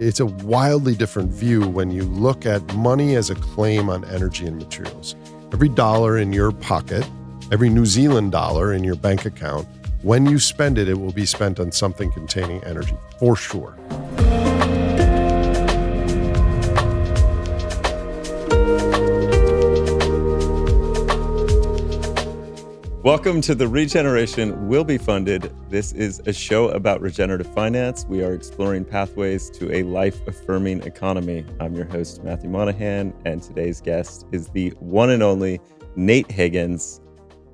It's a wildly different view when you look at money as a claim on energy and materials. Every dollar in your pocket, every New Zealand dollar in your bank account, when you spend it, it will be spent on something containing energy, for sure. Welcome to the Regeneration Will Be Funded. This is a show about regenerative finance. We are exploring pathways to a life-affirming economy. I'm your host, Matthew Monahan, and today's guest is the one and only Nate Hagens.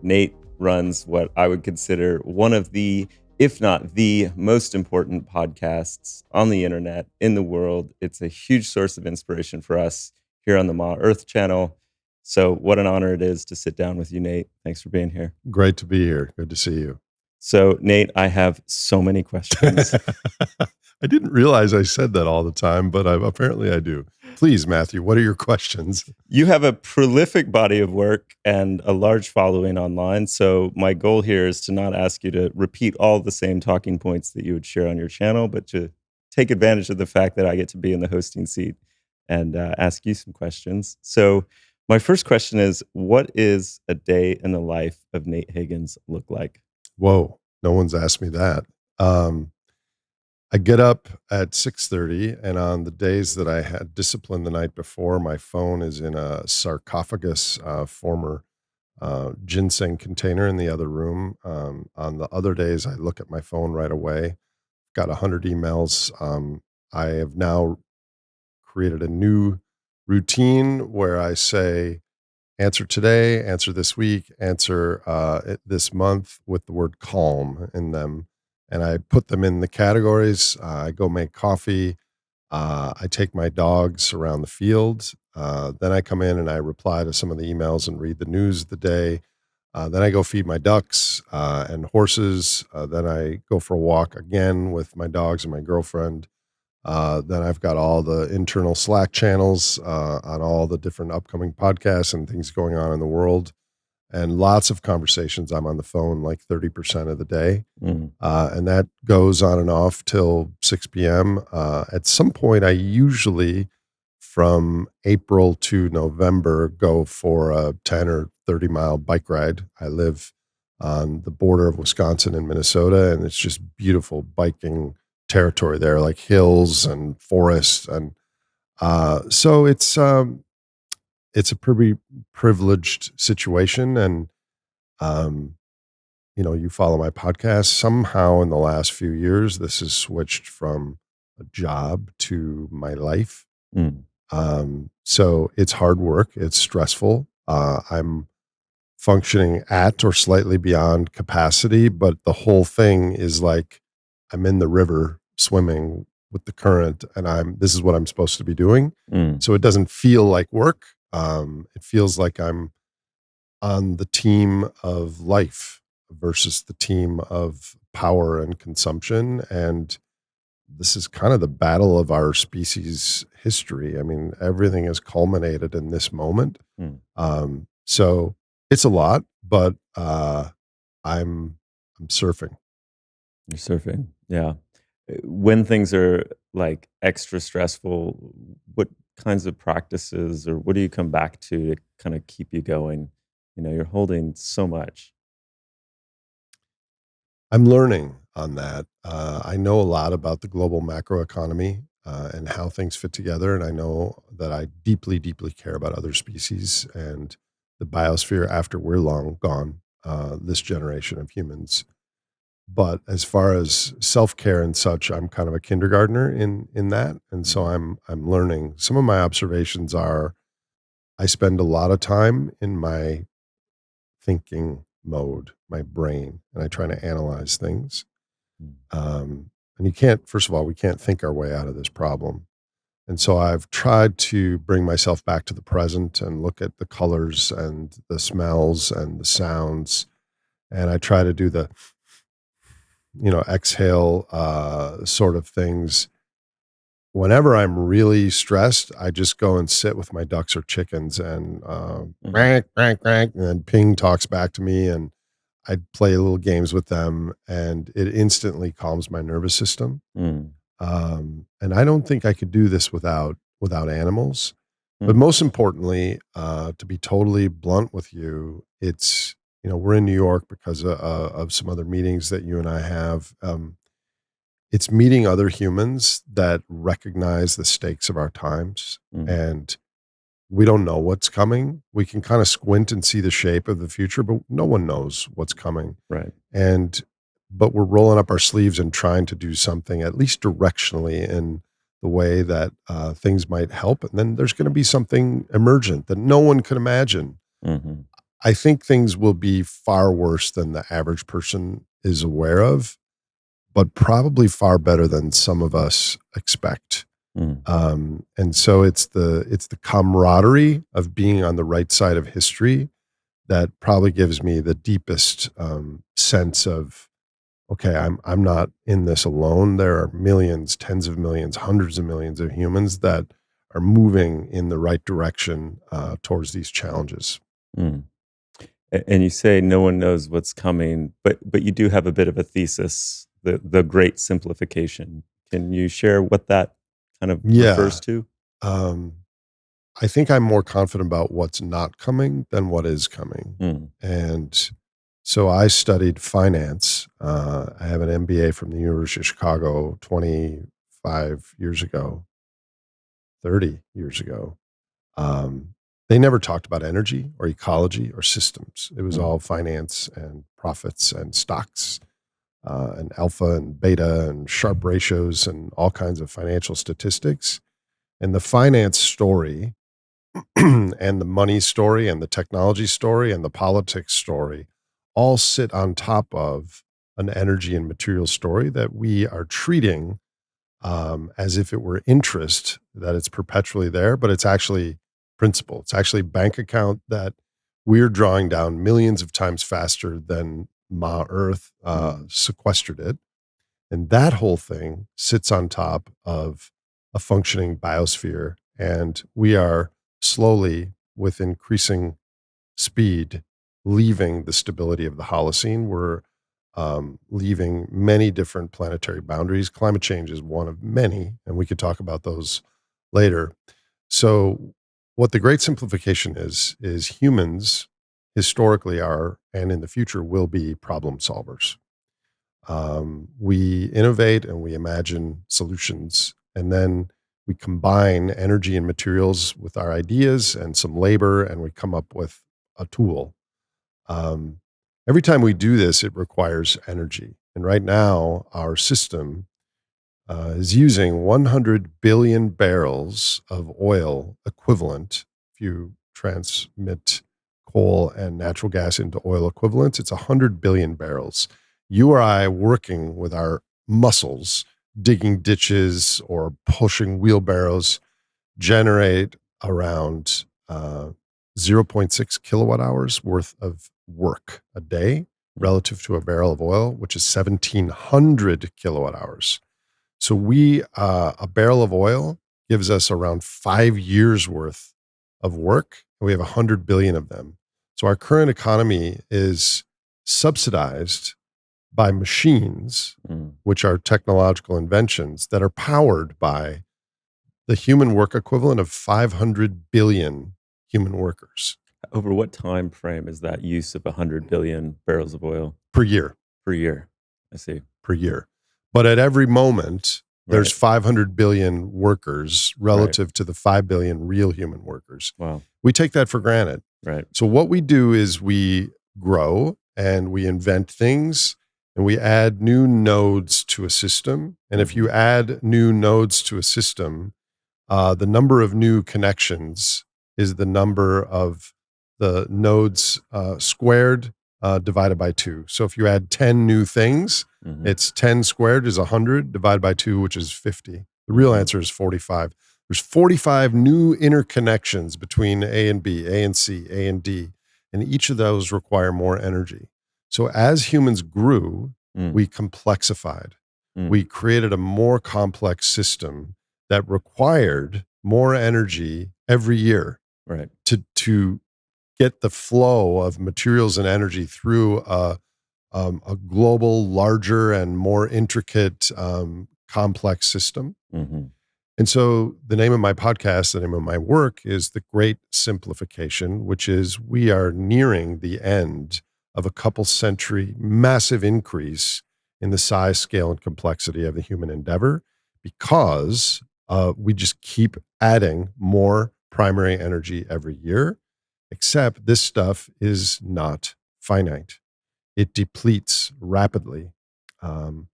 Nate runs what I would consider one of the, if not the most important podcasts on the internet, in the world. It's a huge source of inspiration for us here on the Ma Earth channel. So what an honor it is to sit down with you, Nate. Thanks for being here. Great to be here. Good to see you. So, Nate, I have so many questions. I didn't realize I said that all the time, but apparently I do. Please, Matthew, what are your questions? You have a prolific body of work and a large following online. So my goal here is to not ask you to repeat all the same talking points that you would share on your channel, but to take advantage of the fact that I get to be in the hosting seat and ask you some questions. So my first question is, what is a day in the life of Nate Hagens look like? Whoa, no one's asked me that. I get up at 6:30, and on the days that I had discipline the night before, my phone is in a sarcophagus, former ginseng container in the other room. On the other days, I look at my phone right away. Got 100 emails. I have now created a new routine where I say, answer today, answer this week, answer this month with the word calm in them. And I put them in the categories. I go make coffee. I take my dogs around the field. Then I come in and I reply to some of the emails and read the news of the day. Then I go feed my ducks and horses. Then I go for a walk again with my dogs and my girlfriend. Then I've got all the internal Slack channels on all the different upcoming podcasts and things going on in the world, and lots of conversations. I'm on the phone like 30% of the day. And that goes on and off till 6 p.m. At some point, I usually, from April to November, go for a 10 or 30 mile bike ride. I live on the border of Wisconsin and Minnesota, and it's just beautiful biking territory there, like hills and forests. And so it's a pretty privileged situation. And, you follow my podcast. Somehow in the last few years, this has switched from a job to my life. So it's hard work. It's stressful. I'm functioning at or slightly beyond capacity, but the whole thing is like I'm in the river swimming with the current, and this is what I'm supposed to be doing. So it doesn't feel like work. It feels like I'm on the team of life versus the team of power and consumption. And this is kind of the battle of our species history. I mean, everything has culminated in this moment. So it's a lot, but I'm surfing. You're surfing. Yeah. When things are like extra stressful, what kinds of practices or what do you come back to kind of keep you going? You're holding so much. I'm learning on that. I know a lot about the global macroeconomy and how things fit together. And I know that I deeply, deeply care about other species and the biosphere after we're long gone, this generation of humans. But as far as self-care and such, I'm kind of a kindergartner in that. And so I'm learning. Some of my observations are I spend a lot of time in my thinking mode, my brain, and I try to analyze things. And first of all, we can't think our way out of this problem. And so I've tried to bring myself back to the present and look at the colors and the smells and the sounds. And I try to do the exhale sort of things. Whenever I'm really stressed, I just go and sit with my ducks or chickens and crank, crank, crank, and then Ping talks back to me, and I play little games with them, and it instantly calms my nervous system. And I don't think I could do this without animals. But Mm, most importantly, to be totally blunt with you, it's we're in New York because of some other meetings that you and I have. It's meeting other humans that recognize the stakes of our times, mm, and we don't know what's coming. We can kind of squint and see the shape of the future, but no one knows what's coming. right. And but we're rolling up our sleeves and trying to do something at least directionally in the way that things might help. And then there's going to be something emergent that no one could imagine. Hmm. I think things will be far worse than the average person is aware of, but probably far better than some of us expect. Mm, And so it's the camaraderie of being on the right side of history that probably gives me the deepest sense of, okay, I'm not in this alone. There are millions, tens of millions, hundreds of millions of humans that are moving in the right direction towards these challenges. mm. And you say no one knows what's coming, but you do have a bit of a thesis, the Great Simplification. Can you share what that kind of Yeah. refers to? Um, I think I'm more confident about what's not coming than what is coming. Mm, And so I studied finance. I have an MBA from the University of Chicago 25 years ago, 30 years ago. Um, they never talked about energy or ecology or systems. It was mm, all finance and profits and stocks and alpha and beta and sharp ratios and all kinds of financial statistics. And the finance story and the money story and the technology story and the politics story all sit on top of an energy and material story that we are treating as if it were interest, that it's perpetually there, but it's actually principal. It's actually bank account that we're drawing down millions of times faster than Ma Earth mm, sequestered it. And that whole thing sits on top of a functioning biosphere. And we are slowly, with increasing speed, leaving the stability of the Holocene. We're leaving many different planetary boundaries. Climate change is one of many, and we could talk about those later. So, what the great simplification is humans historically are, and in the future will be, problem solvers. We innovate and we imagine solutions, and then we combine energy and materials with our ideas and some labor, and we come up with a tool. Um, every time we do this, it requires energy. And right now, our system is using 100 billion barrels of oil equivalent. If you transmit coal and natural gas into oil equivalents, it's 100 billion barrels. You or I working with our muscles, digging ditches or pushing wheelbarrows, generate around zero point 0.6 kilowatt hours worth of work a day mm, relative to a barrel of oil, which is 1,700 kilowatt hours. So a barrel of oil gives us around 5 years worth of work, and we have 100 billion of them. So our current economy is subsidized by machines, mm. which are technological inventions that are powered by the human work equivalent of 500 billion human workers Over what time frame is that use of 100 billion barrels of oil per year. per year? I see. Per year. But at every moment, there's Right, 500 billion workers right. relative to the 5 billion real human workers. Wow. We take that for granted. Right. So, what we do is we grow and we invent things and we add new nodes to a system. And if Hmm. you add new nodes to a system, the number of new connections is the number of the nodes squared divided by two. So if you add 10 new things, Hmm. it's 10 squared is 100 divided by two, which is 50. The real Hmm. answer is 45. There's 45 new interconnections between A and B, A and C, A and D, and each of those require more energy. So as humans grew, Mm, we complexified. mm, We created a more complex system that required more energy every year right. to get the flow of materials and energy through a global, larger, and more intricate complex system. Mm-hmm. And so the name of my podcast, the name of my work is The Great Simplification, which is we are nearing the end of a couple century massive increase in the size, scale, and complexity of the human endeavor because we just keep adding more primary energy every year, except this stuff is not finite. It depletes rapidly. Um,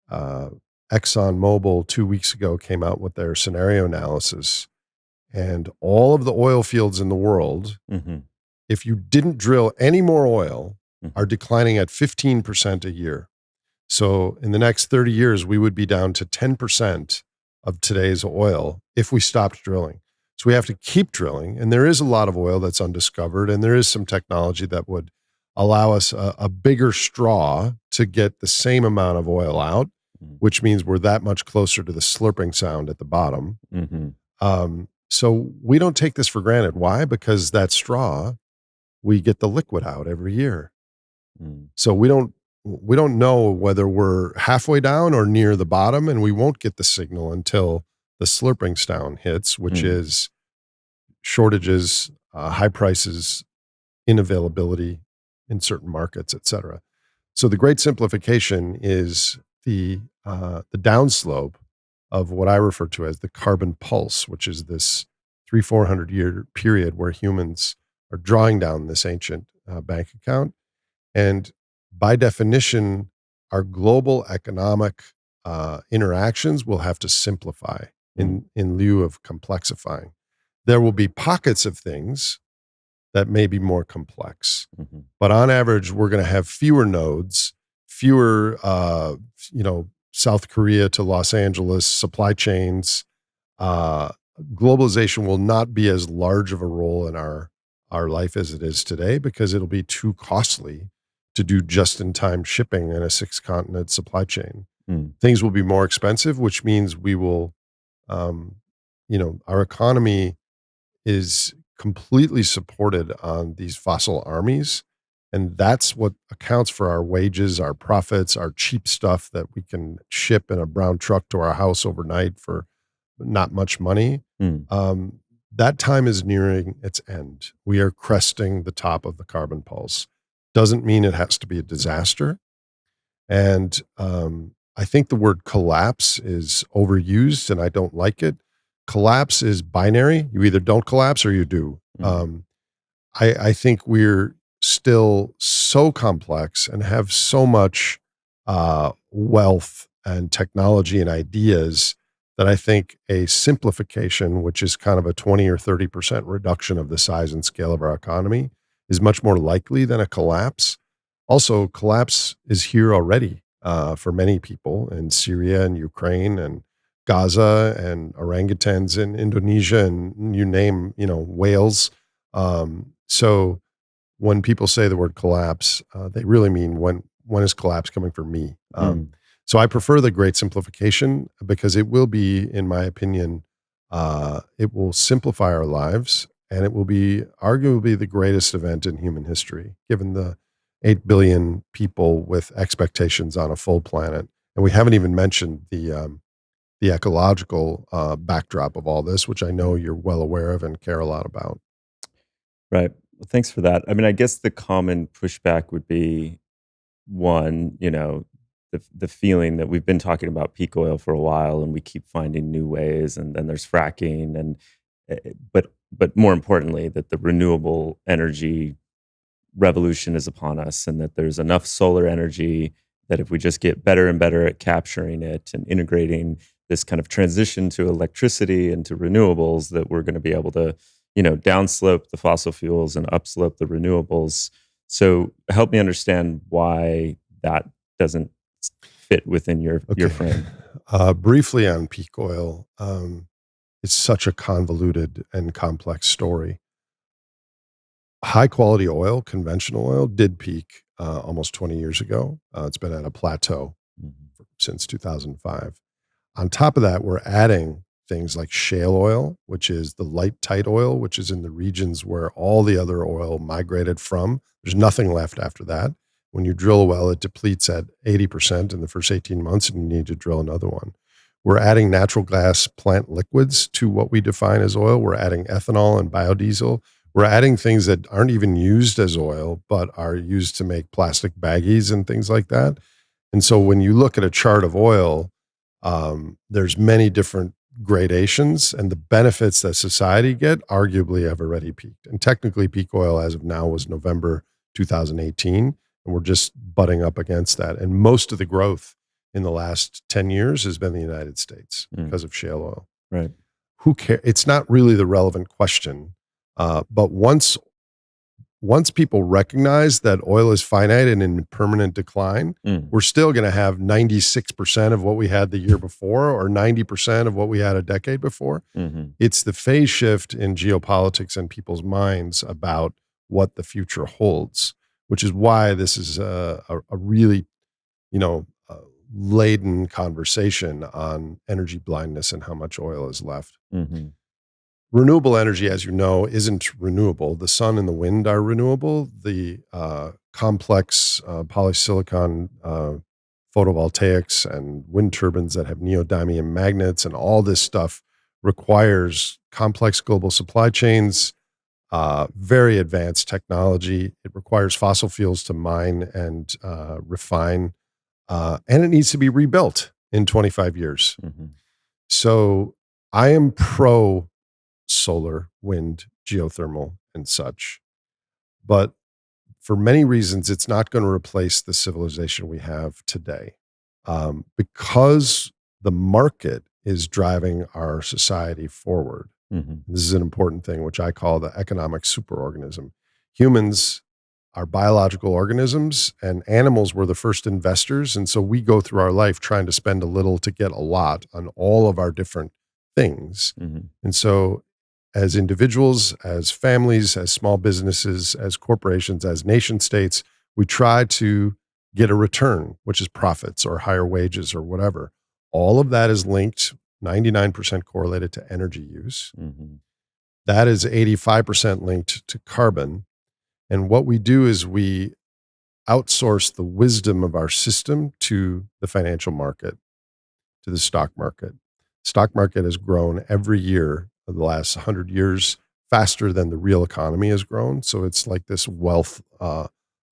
uh, ExxonMobil 2 weeks ago came out with their scenario analysis, and all of the oil fields in the world, Mm-hmm. if you didn't drill any more oil, Mm-hmm. are declining at 15% a year. So in the next 30 years, we would be down to 10% of today's oil if we stopped drilling. So we have to keep drilling. And there is a lot of oil that's undiscovered. And there is some technology that would allow us a bigger straw to get the same amount of oil out, which means we're that much closer to the slurping sound at the bottom. Mm-hmm. So we don't take this for granted. Why? Because that straw, we get the liquid out every year. Mm. So we don't know whether we're halfway down or near the bottom, and we won't get the signal until the slurping sound hits, which is shortages, high prices, inavailability in certain markets, et cetera. So the Great Simplification is the downslope of what I refer to as the carbon pulse, which is this 300-400 year period where humans are drawing down this ancient bank account. And by definition, our global economic interactions will have to simplify in lieu of complexifying. There will be pockets of things that may be more complex, but on average, we're going to have fewer nodes, fewer, South Korea to Los Angeles supply chains. Globalization will not be as large of a role in our life as it is today because it'll be too costly to do just-in-time shipping in a 6-continent supply chain. Things will be more expensive, which means we will, our economy is completely supported on these fossil armies. And that's what accounts for our wages, our profits, our cheap stuff that we can ship in a brown truck to our house overnight for not much money. That time is nearing its end. We are cresting the top of the carbon pulse. Doesn't mean it has to be a disaster. And I think the word collapse is overused and I don't like it. Collapse is binary. You either don't collapse or you do. I think we're still so complex and have so much wealth and technology and ideas that I think a simplification, which is kind of a 20 or 30% reduction of the size and scale of our economy, is much more likely than a collapse. Also, collapse is here already for many people in Syria and Ukraine and Gaza and orangutans in Indonesia and you name, whales. So when people say the word collapse, they really mean when is collapse coming for me? So I prefer the Great Simplification because it will be, in my opinion, it will simplify our lives and it will be arguably the greatest event in human history, given the 8 billion people with expectations on a full planet. And we haven't even mentioned the ecological backdrop of all this, which I know you're well aware of and care a lot about. Right. Well, thanks for that. I mean, I guess the common pushback would be one, the feeling that we've been talking about peak oil for a while and we keep finding new ways and then there's fracking and but more importantly that the renewable energy revolution is upon us and that there's enough solar energy that if we just get better and better at capturing it and integrating this kind of transition to electricity and to renewables that we're going to be able to downslope the fossil fuels and upslope the renewables. So help me understand why that doesn't fit within your frame. Briefly on peak oil, it's such a convoluted and complex story. High quality oil, conventional oil, did peak almost 20 years ago. It's been at a plateau since 2005. On top of that, we're adding things like shale oil, which is the light tight oil, which is in the regions where all the other oil migrated from. There's nothing left after that. When you drill a well, it depletes at 80% in the first 18 months, and you need to drill another one. We're adding natural gas plant liquids to what we define as oil. We're adding ethanol and biodiesel. We're adding things that aren't even used as oil, but are used to make plastic baggies and things like that. And so when you look at a chart of oil, there's many different gradations, and the benefits that society get arguably have already peaked. And technically, peak oil as of now was November 2018, and we're just butting up against that. And most of the growth in the last 10 years has been the United States because of shale oil. Right. Who cares? It's not really the relevant question. But once people recognize that oil is finite and in permanent decline, we're still going to have 96% of what we had the year before or 90% of what we had a decade before. It's the phase shift in geopolitics and people's minds about what the future holds, which is why this is a really, laden conversation on energy blindness and how much oil is left. Renewable energy, as you know, isn't renewable. The sun and the wind are renewable. The complex polysilicon photovoltaics and wind turbines that have neodymium magnets and all this stuff requires complex global supply chains, very advanced technology. It requires fossil fuels to mine and refine, and it needs to be rebuilt in 25 years. So I am pro solar, wind, geothermal, and such. But for many reasons, it's not going to replace the civilization we have today. Because the market is driving our society forward. This is an important thing, which I call the economic superorganism. Humans are biological organisms, and animals were the first investors. And so we go through our life trying to spend a little to get a lot on all of our different things. And so as individuals, as families, as small businesses, as corporations, as nation states, we try to get a return, which is profits or higher wages or whatever. All of that is linked, 99% correlated to energy use. That is 85% linked to carbon. And what we do is we outsource the wisdom of our system to the financial market, to the stock market. Stock market has grown every year of the last 100 years faster than the real economy has grown. So it's like this wealth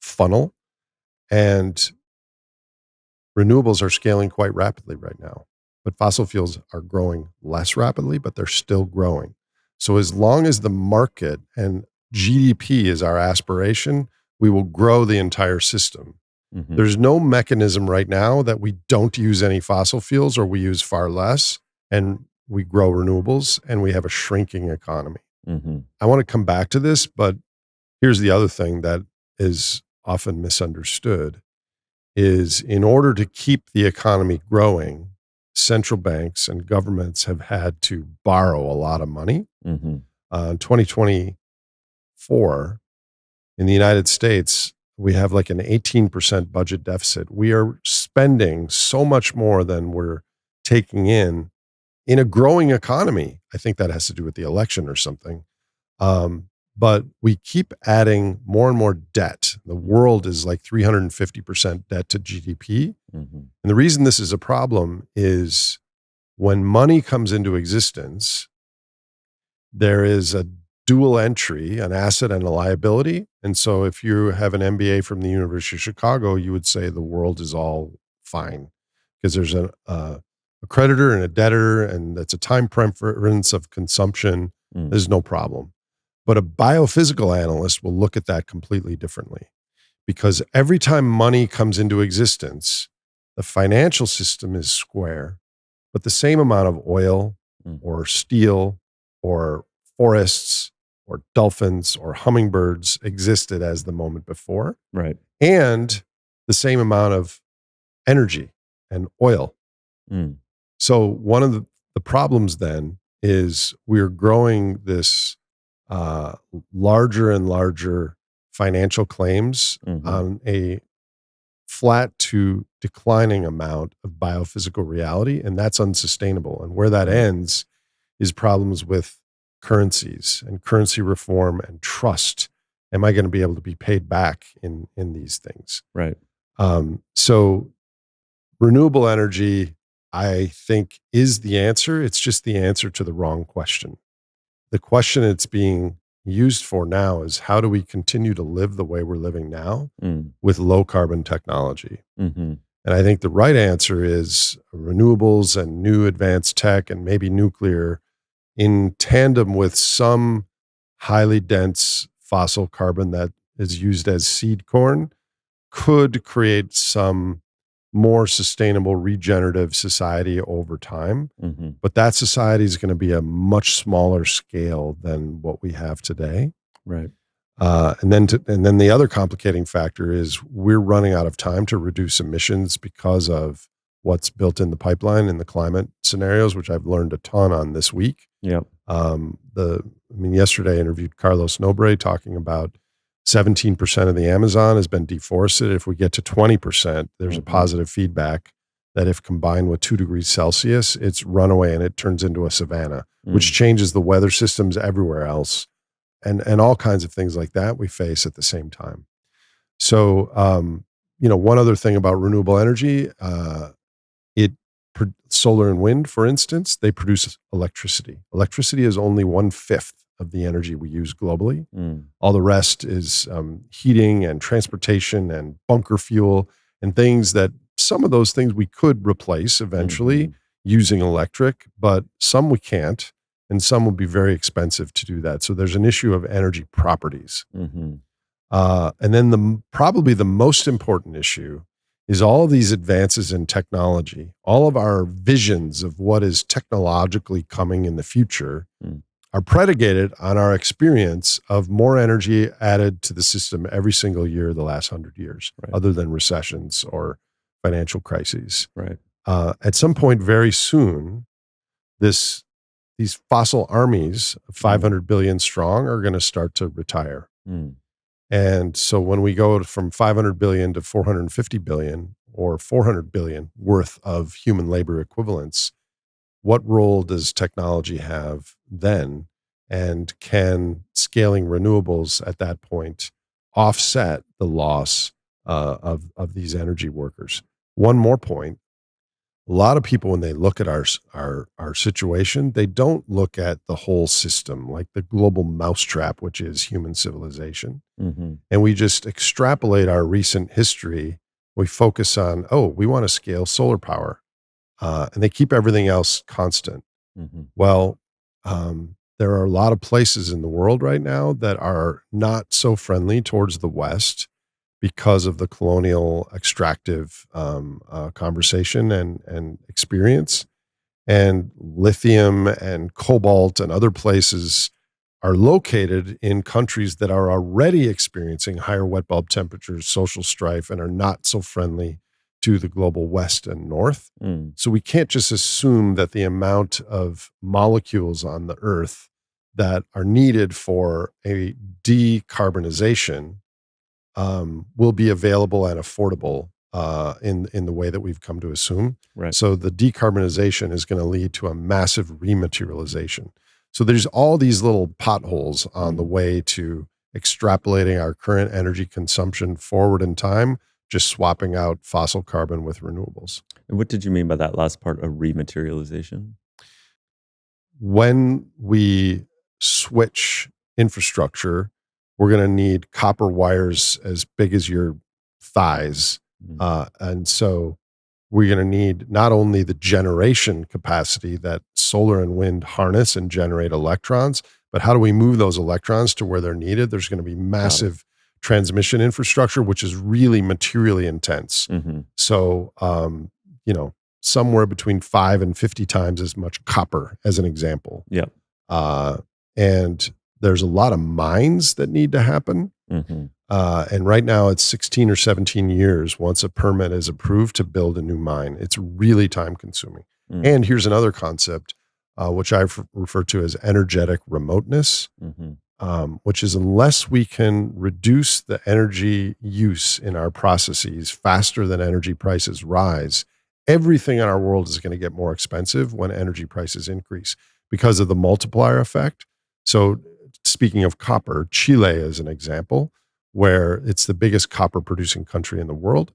funnel. And renewables are scaling quite rapidly right now. But fossil fuels are growing less rapidly, but they're still growing. So as long as the market and GDP is our aspiration, we will grow the entire system. There's no mechanism right now that we don't use any fossil fuels or we use far less, and we grow renewables and we have a shrinking economy. I want to come back to this, but here's the other thing that is often misunderstood is in order to keep the economy growing, central banks and governments have had to borrow a lot of money. In 2024, in the United States, we have like an 18% budget deficit. We are spending so much more than we're taking in a growing economy. I think that has to do with the election or something. But we keep adding more and more debt. The world is like 350% debt to GDP. And the reason this is a problem is when money comes into existence, there is a dual entry, an asset and a liability. And so if you have an MBA from the University of Chicago, you would say the world is all fine because there's a creditor and a debtor, and that's a time preference of consumption. There's no problem. But a biophysical analyst will look at that completely differently because every time money comes into existence, the financial system is square, but the same amount of oil or steel or forests or dolphins or hummingbirds existed as the moment before. Right. And the same amount of energy and oil. So one of the problems then is we're growing this larger and larger financial claims on a flat to declining amount of biophysical reality, and that's unsustainable. And where that ends is problems with currencies and currency reform and trust am I going to be able to be paid back in these things? Right. So renewable energy, I think, is the answer. It's just the answer to the wrong question. The question it's being used for now is, how do we continue to live the way we're living now Mm. with low carbon technology? Mm-hmm. And I think the right answer is renewables and new advanced tech and maybe nuclear in tandem with some highly dense fossil carbon that is used as seed corn could create some more sustainable regenerative society over time. Mm-hmm. But that society is going to be a much smaller scale than what we have today. Right. And then the other complicating factor is we're running out of time to reduce emissions because of what's built in the pipeline in the climate scenarios, which I've learned a ton on this week. Yep. Yesterday I interviewed Carlos Nobre talking about 17% of the Amazon has been deforested. If we get to 20%, there's a positive feedback that if combined with 2 degrees Celsius, it's runaway and it turns into a savanna, which changes the weather systems everywhere else. And all kinds of things like that we face at the same time. So, one other thing about renewable energy, solar and wind, for instance, they produce electricity. Electricity is only 1/5 of the energy we use globally. All the rest is heating and transportation and bunker fuel and things that some of those things we could replace eventually using electric, but some we can't. And some will be very expensive to do that. So there's an issue of energy properties. And then probably the most important issue is all of these advances in technology, all of our visions of what is technologically coming in the future are predicated on our experience of more energy added to the system every single year the last 100 years, other than recessions or financial crises. Right. At some point very soon, these fossil armies of 500 billion strong are going to start to retire. And so when we go from 500 billion to 450 billion or 400 billion worth of human labor equivalents, what role does technology have then? And can scaling renewables at that point offset the loss of these energy workers? One more point. A lot of people, when they look at our situation, they don't look at the whole system, like the global mousetrap, which is human civilization. And we just extrapolate our recent history. We focus on, we want to scale solar power. And they keep everything else constant. Well, there are a lot of places in the world right now that are not so friendly towards the West because of the colonial extractive conversation and experience. And lithium and cobalt and other places are located in countries that are already experiencing higher wet bulb temperatures, social strife, and are not so friendly to the global West and North. So we can't just assume that the amount of molecules on the Earth that are needed for a decarbonization will be available and affordable in the way that we've come to assume. Right. So the decarbonization is going to lead to a massive rematerialization. So there's all these little potholes on the way to extrapolating our current energy consumption forward in time, just swapping out fossil carbon with renewables. And what did you mean by that last part of rematerialization? When we switch infrastructure, we're going to need copper wires as big as your thighs. And so we're going to need not only the generation capacity that solar and wind harness and generate electrons, but how do we move those electrons to where they're needed? There's going to be massive transmission infrastructure, which is really materially intense. So, somewhere between 5 and 50 times as much copper, as an example. Yep. And there's a lot of mines that need to happen. And right now it's 16 or 17 years once a permit is approved to build a new mine. It's really time consuming. And here's another concept, which I refer to as energetic remoteness, which is unless we can reduce the energy use in our processes faster than energy prices rise, everything in our world is going to get more expensive when energy prices increase because of the multiplier effect. So speaking of copper, Chile is an example where it's the biggest copper producing country in the world.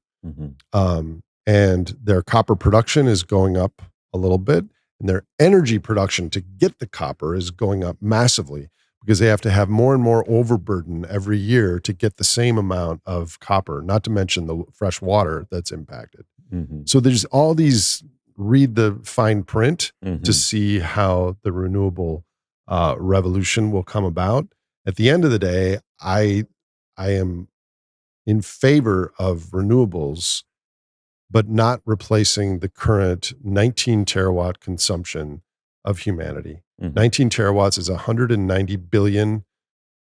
And their copper production is going up a little bit, and their energy production to get the copper is going up massively because they have to have more and more overburden every year to get the same amount of copper, not to mention the fresh water that's impacted. So there's all these, read the fine print to see how the renewable revolution will come about. At the end of the day, I am in favor of renewables, but not replacing the current 19 terawatt consumption of humanity. 19 terawatts is 190 billion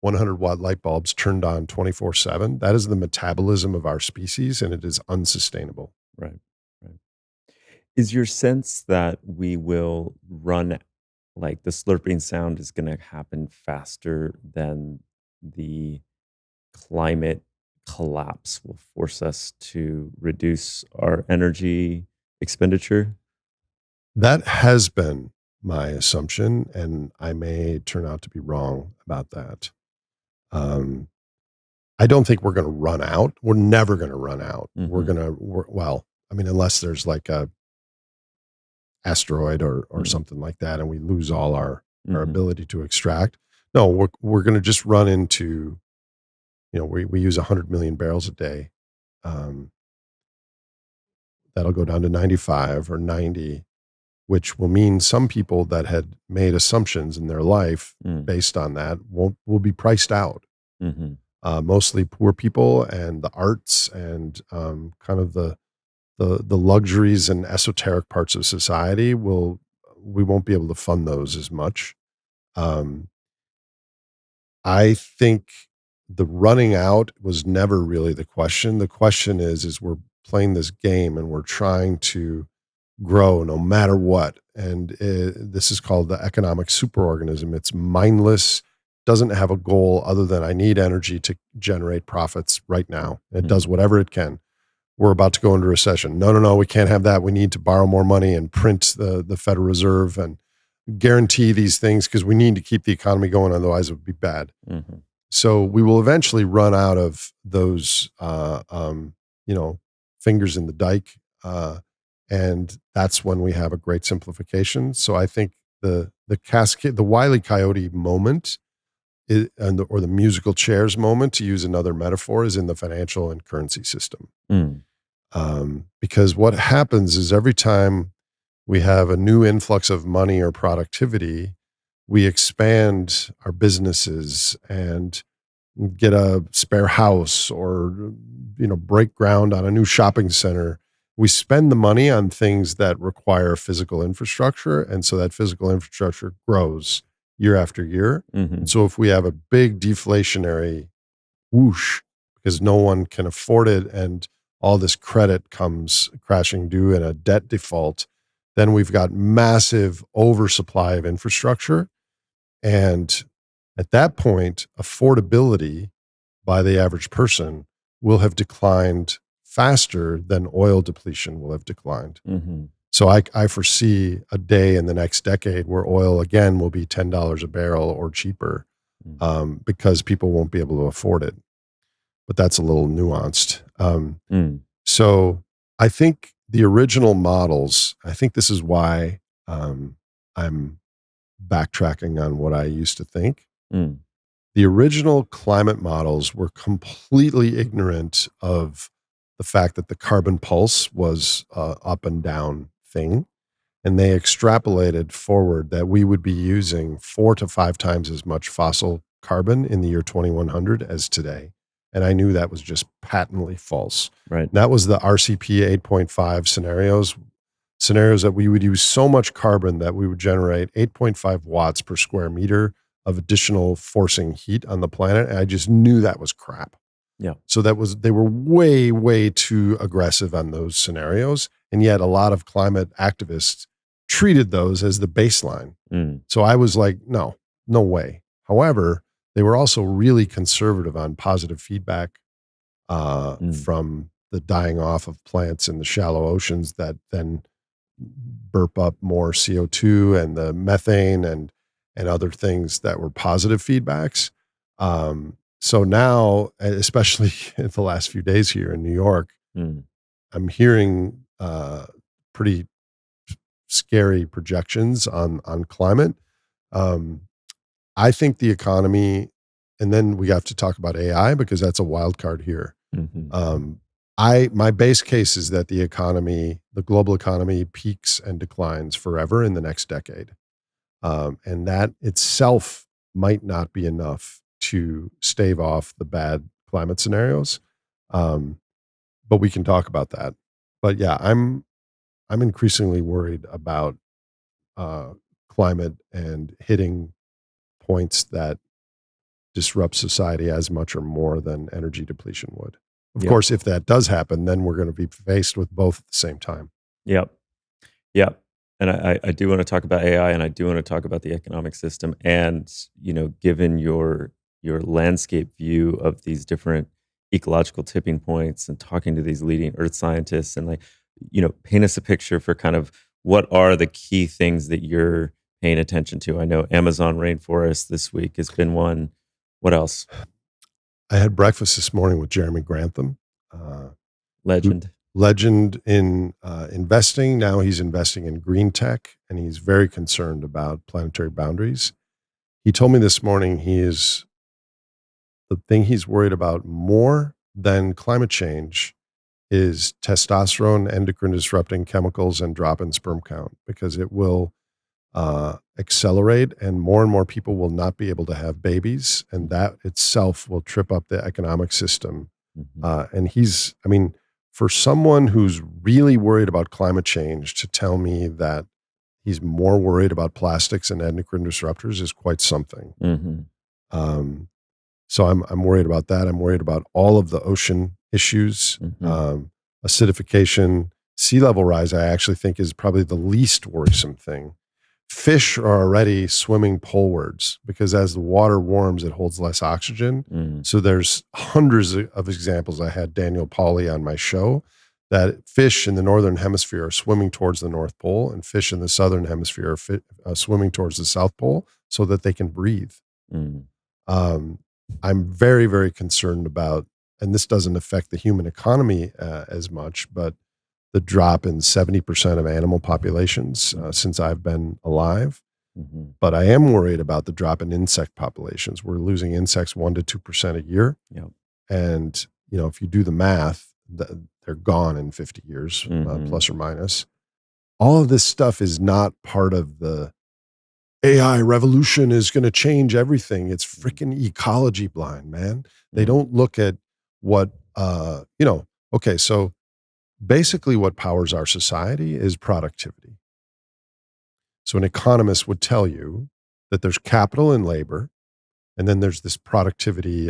100-watt light bulbs turned on 24/7. That is the metabolism of our species, and it is unsustainable. Right. Is your sense that we will run, like the slurping sound is going to happen faster than the climate collapse will force us to reduce our energy expenditure? That has been my assumption, and I may turn out to be wrong about that. I don't think we're going to run out. We're never going to run out. Well, I mean, unless there's like a asteroid or something like that, and we lose all our ability to extract. No, we're going to just run into, we use 100 million barrels a day. That'll go down to 95 or 90, which will mean some people that had made assumptions in their life based on that will be priced out. Mostly poor people and the arts and kind of the luxuries and esoteric parts of society we won't be able to fund those as much. I think the running out was never really the question. The question is we're playing this game and we're trying to grow no matter what. And this is called the economic superorganism. It's mindless, doesn't have a goal other than I need energy to generate profits right now. It does whatever it can. We're about to go into recession. No, we can't have that. We need to borrow more money and print the Federal Reserve and guarantee these things because we need to keep the economy going. Otherwise it would be bad. So we will eventually run out of those, fingers in the dike. And that's when we have a great simplification. So I think the cascade, the Wile E. Coyote moment or the musical chairs moment, to use another metaphor, is in the financial and currency system. Because what happens is every time we have a new influx of money or productivity, we expand our businesses and get a spare house or, break ground on a new shopping center. We spend the money on things that require physical infrastructure. And so that physical infrastructure grows year after year. So if we have a big deflationary whoosh because no one can afford it and all this credit comes crashing due in a debt default, then we've got massive oversupply of infrastructure. And at that point, affordability by the average person will have declined faster than oil depletion will have declined. So I foresee a day in the next decade where oil again will be $10 a barrel or cheaper because people won't be able to afford it. But that's a little nuanced. So I think the original models, I think this is why I'm backtracking on what I used to think. The original climate models were completely ignorant of the fact that the carbon pulse was up and down thing. And they extrapolated forward that we would be using 4 to 5 times as much fossil carbon in the year 2100 as today. And I knew that was just patently false. Right. That was the RCP 8.5 scenarios that we would use so much carbon that we would generate 8.5 watts per square meter of additional forcing heat on the planet. And I just knew that was crap. Yeah. So they were way, way too aggressive on those scenarios. And yet a lot of climate activists treated those as the baseline. So I was like, no way. However, they were also really conservative on positive feedback from the dying off of plants in the shallow oceans that then burp up more CO2 and the methane and other things that were positive feedbacks. So now, especially in the last few days here in New York, Mm. I'm hearing pretty scary projections on climate. Um, I think the economy, and then we have to talk about AI because that's a wild card here. Mhm. My base case is that the economy, the global economy, peaks and declines forever in the next decade, and that itself might not be enough to stave off the bad climate scenarios. Um, but we can talk about that. But yeah, I'm increasingly worried about uh, climate and hitting points that disrupt society as much or more than energy depletion would. Of Yep. course, if that does happen, then we're going to be faced with both at the same time. Yep. Yep. And I do want to talk about AI, and I do want to talk about the economic system. And, given your landscape view of these different ecological tipping points and talking to these leading earth scientists and paint us a picture for kind of what are the key things that you're paying attention to. I know Amazon rainforest this week has been one. What else? I had breakfast this morning with Jeremy Grantham, uh, Legend. legend in investing. Now he's investing in green tech, and he's very concerned about planetary boundaries. He told me this morning the thing he's worried about more than climate change is testosterone, endocrine disrupting chemicals, and drop in sperm count, because it will accelerate and more people will not be able to have babies. And that itself will trip up the economic system. Mhm. And for someone who's really worried about climate change to tell me that he's more worried about plastics and endocrine disruptors is quite something. Mhm. Um, so I'm worried about that. I'm worried about all of the ocean issues, Mhm. acidification, sea level rise. I actually think is probably the least worrisome thing. Fish are already swimming polewards because as the water warms, it holds less oxygen. Mhm. So there's hundreds of examples. I had Daniel Pauly on my show that fish in the northern hemisphere are swimming towards the North Pole, and fish in the southern hemisphere are swimming towards the South Pole so that they can breathe. Mhm. Um, I'm very, very concerned about, and this doesn't affect the human economy as much, but the drop in 70% of animal populations since I've been alive. Mhm. But I am worried about the drop in insect populations. We're losing insects 1% to 2% a year. Yep. And, if you do the math, they're gone in 50 years, Mhm. plus or minus. All of this stuff is not part of the AI revolution is going to change everything. It's freaking ecology blind, man. They Mhm. don't look at what, okay, so basically what powers our society is productivity. So an economist would tell you that there's capital and labor, and then there's this productivity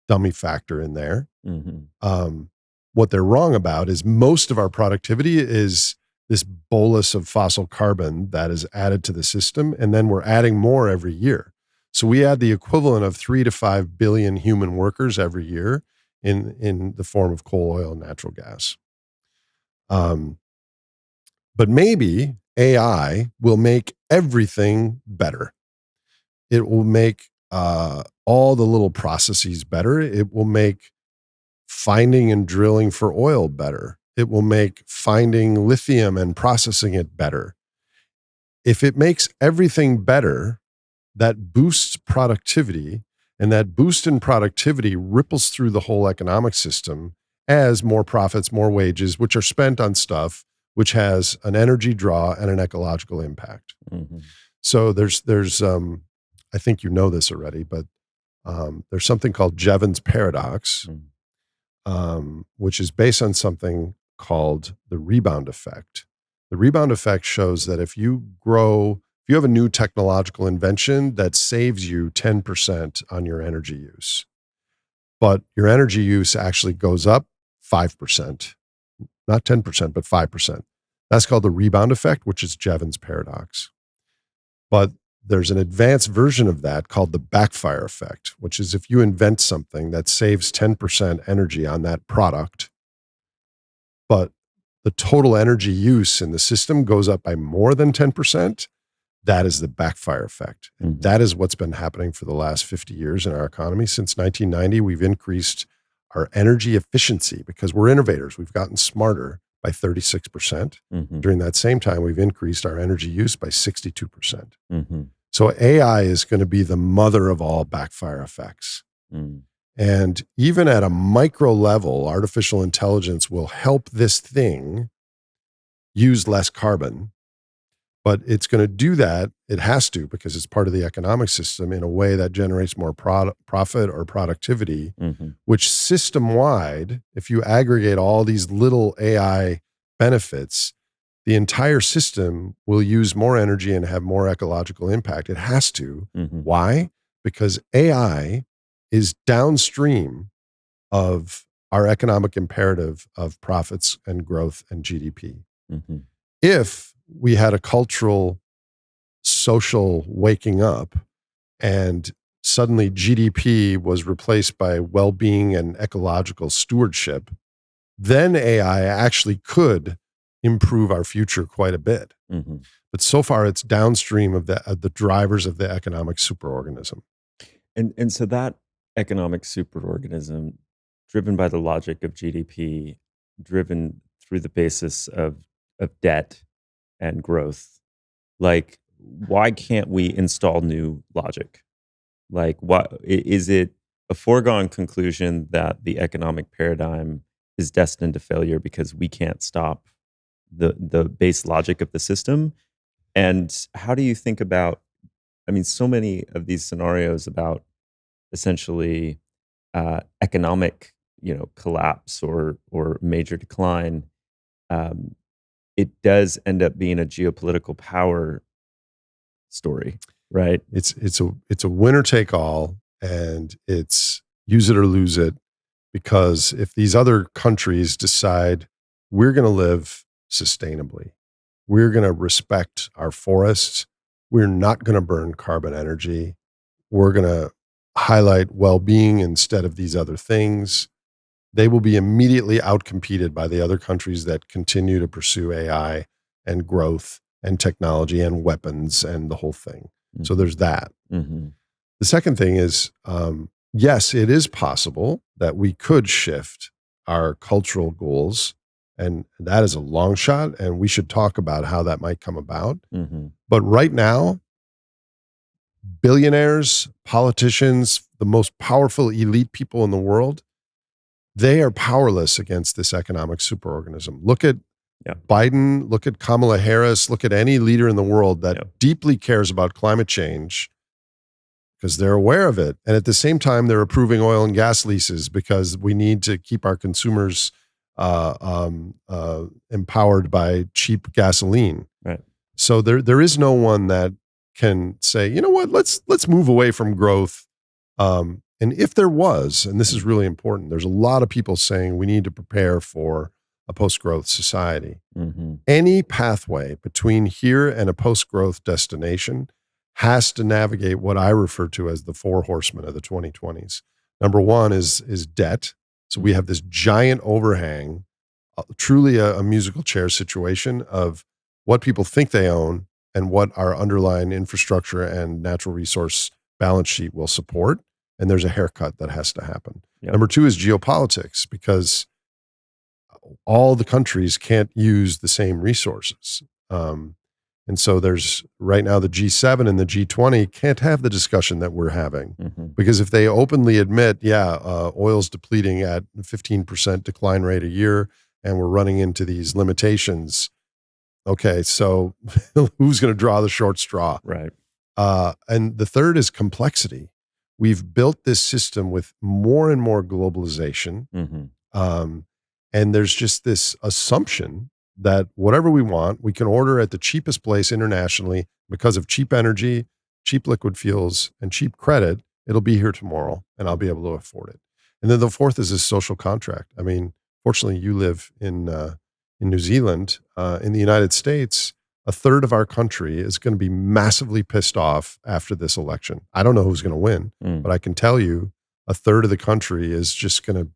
dummy factor in there. Mhm. Um, what they're wrong about is most of our productivity is this bolus of fossil carbon that is added to the system, and then we're adding more every year. So we add the equivalent of 3 to 5 billion human workers every year in the form of coal, oil, and natural gas. Um, but maybe AI will make everything better. It will make all the little processes better. It will make finding and drilling for oil better. It will make finding lithium and processing it better. If it makes everything better, that boosts productivity, and that boost in productivity ripples through the whole economic system as more profits, more wages, which are spent on stuff which has an energy draw and an ecological impact. Mhm. So there's I think you know this already, but there's something called Jevons paradox, Mhm. which is based on something called the rebound effect. The rebound effect shows that if you have a new technological invention that saves you 10% on your energy use, but your energy use actually goes up 5%, not 10%, but 5%. That's called the rebound effect, which is Jevons paradox. But there's an advanced version of that called the backfire effect, which is if you invent something that saves 10% energy on that product, but the total energy use in the system goes up by more than 10%, that is the backfire effect. And Mhm. that is what's been happening for the last 50 years in our economy. Since 1990, we've increased our energy efficiency because we're innovators. We've gotten smarter by 36%. Mhm. During that same time, we've increased our energy use by 62%. Mhm. So AI is going to be the mother of all backfire effects. Mm. And even at a micro level, artificial intelligence will help this thing use less carbon, but it's going to do that. It has to, because it's part of the economic system, in a way that generates more profit or productivity, Mhm. which system wide, if you aggregate all these little AI benefits, the entire system will use more energy and have more ecological impact. It has to. Mhm. Why? Because AI is downstream of our economic imperative of profits and growth and GDP. Mhm. If we had a cultural, social waking up and suddenly GDP was replaced by well-being and ecological stewardship, then AI actually could improve our future quite a bit. Mhm. But so far, it's downstream of the drivers of the economic superorganism. And so that economic superorganism, driven by the logic of GDP, driven through the basis of debt and growth, like, why can't we install new logic? Like, what is it a foregone conclusion that the economic paradigm is destined to failure because we can't stop the base logic of the system? And how do you think about, I mean, so many of these scenarios about essentially economic, collapse or major decline, um, it does end up being a geopolitical power story, right? It's a winner take all, and it's use it or lose it. Because if these other countries decide we're going to live sustainably, we're going to respect our forests, we're not going to burn carbon energy, we're going to highlight well-being instead of these other things, they will be immediately outcompeted by the other countries that continue to pursue AI and growth and technology and weapons and the whole thing. So Mhm. there's that. Mhm. The second thing is, yes, it is possible that we could shift our cultural goals, and that is a long shot, and we should talk about how that might come about. Mhm. But right now, billionaires, politicians, the most powerful elite people in the world, they are powerless against this economic superorganism. Look at Yeah. Biden, look at Kamala Harris, look at any leader in the world that Yeah. deeply cares about climate change, because they're aware of it. And at the same time, they're approving oil and gas leases because we need to keep our consumers empowered by cheap gasoline. Right. So there is no one that can say, you know what, let's move away from growth. And if there was, and this is really important, there's a lot of people saying we need to prepare for a post-growth society. Mhm. Any pathway between here and a post-growth destination has to navigate what I refer to as the four horsemen of the 2020s. Number one is debt. So we have this giant overhang, truly a musical chair situation of what people think they own and what our underlying infrastructure and natural resource balance sheet will support. And there's a haircut that has to happen. Yep. Number two is geopolitics, because all the countries can't use the same resources. And so there's right now the G7 and the G20 can't have the discussion that we're having, Mhm. because if they openly admit, oil's depleting at 15% decline rate a year and we're running into these limitations. Okay, so who's going to draw the short straw? Right. And the third is complexity. We've built this system with more and more globalization. Mhm. Um, and there's just this assumption that whatever we want, we can order at the cheapest place internationally because of cheap energy, cheap liquid fuels, and cheap credit. It'll be here tomorrow and I'll be able to afford it. And then the fourth is this social contract. I mean, fortunately, you live in New Zealand. In the United States, a third of our country is going to be massively pissed off after this election. I don't know who's going to win, Mm. but I can tell you a third of the country is just going to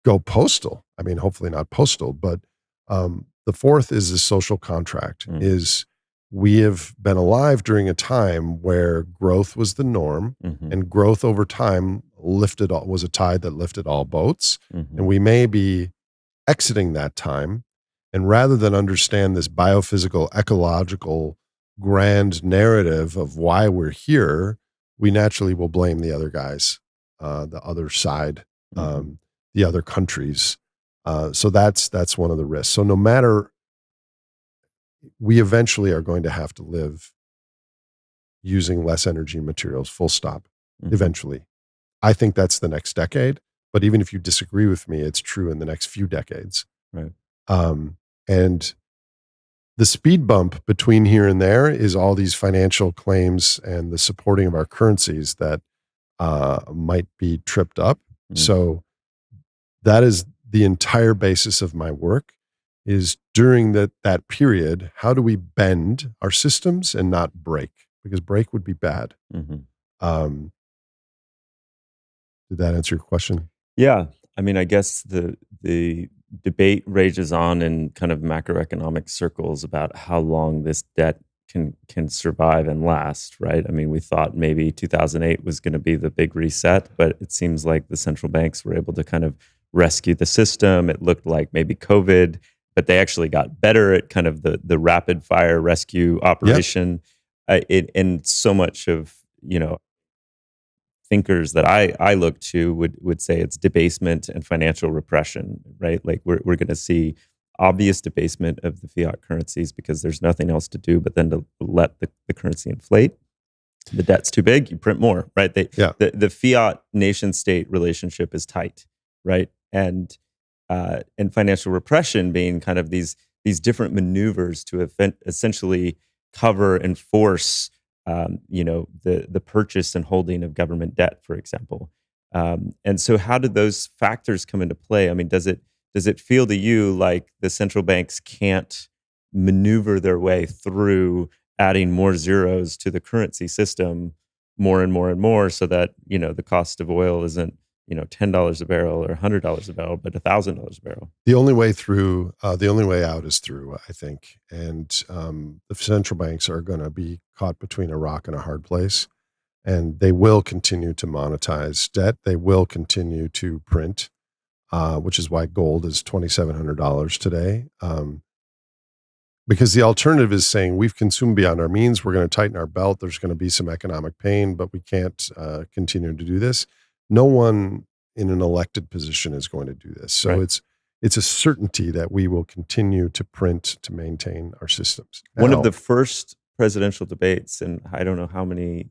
go postal. I mean, hopefully not postal, but the fourth is the social contract. Mm. Is we have been alive during a time where growth was the norm, and growth over time was a tide that lifted all boats. And we may be exiting that time. And rather than understand this biophysical, ecological, grand narrative of why we're here, we naturally will blame the other guys, the other side, the other countries. So that's one of the risks. So no matter, we eventually are going to have to live using less energy and materials, full stop, eventually. I think that's the next decade. But even if you disagree with me, it's true in the next few decades. Right. And the speed bump between here and there is all these financial claims and the supporting of our currencies that might be tripped up. So that is the entire basis of my work, is during that period, how do we bend our systems and not break? Because break would be bad. Did that answer your question? Yeah. I mean, I guess the debate rages on in kind of macroeconomic circles about how long this debt can survive and last, right? I mean, we thought maybe 2008 was going to be the big reset, but it seems like the central banks were able to kind of rescue the system. It looked like maybe COVID, but they actually got better at kind of the rapid fire rescue operation. And so much of, thinkers that I look to would say it's debasement and financial repression, right? Like we're going to see obvious debasement of the fiat currencies because there's nothing else to do but then to let the currency inflate. The debt's too big, you print more, right? The fiat nation state relationship is tight, right? And financial repression being kind of these different maneuvers to essentially cover and force the purchase and holding of government debt, for example. And so how did those factors come into play? I mean, does it feel to you like the central banks can't maneuver their way through adding more zeros to the currency system more and more and more so that, the cost of oil isn't, $10 a barrel or $100 a barrel, but $1,000 a barrel? The only way through, the only way out is through, I think. And the central banks are going to be caught between a rock and a hard place. And they will continue to monetize debt. They will continue to print, which is why gold is $2,700 today. Because the alternative is saying we've consumed beyond our means. We're going to tighten our belt. There's going to be some economic pain, but we can't continue to do this. No one in an elected position is going to do this. So Right. it's a certainty that we will continue to print to maintain our systems. One Now, of the first presidential debates in I don't know how many,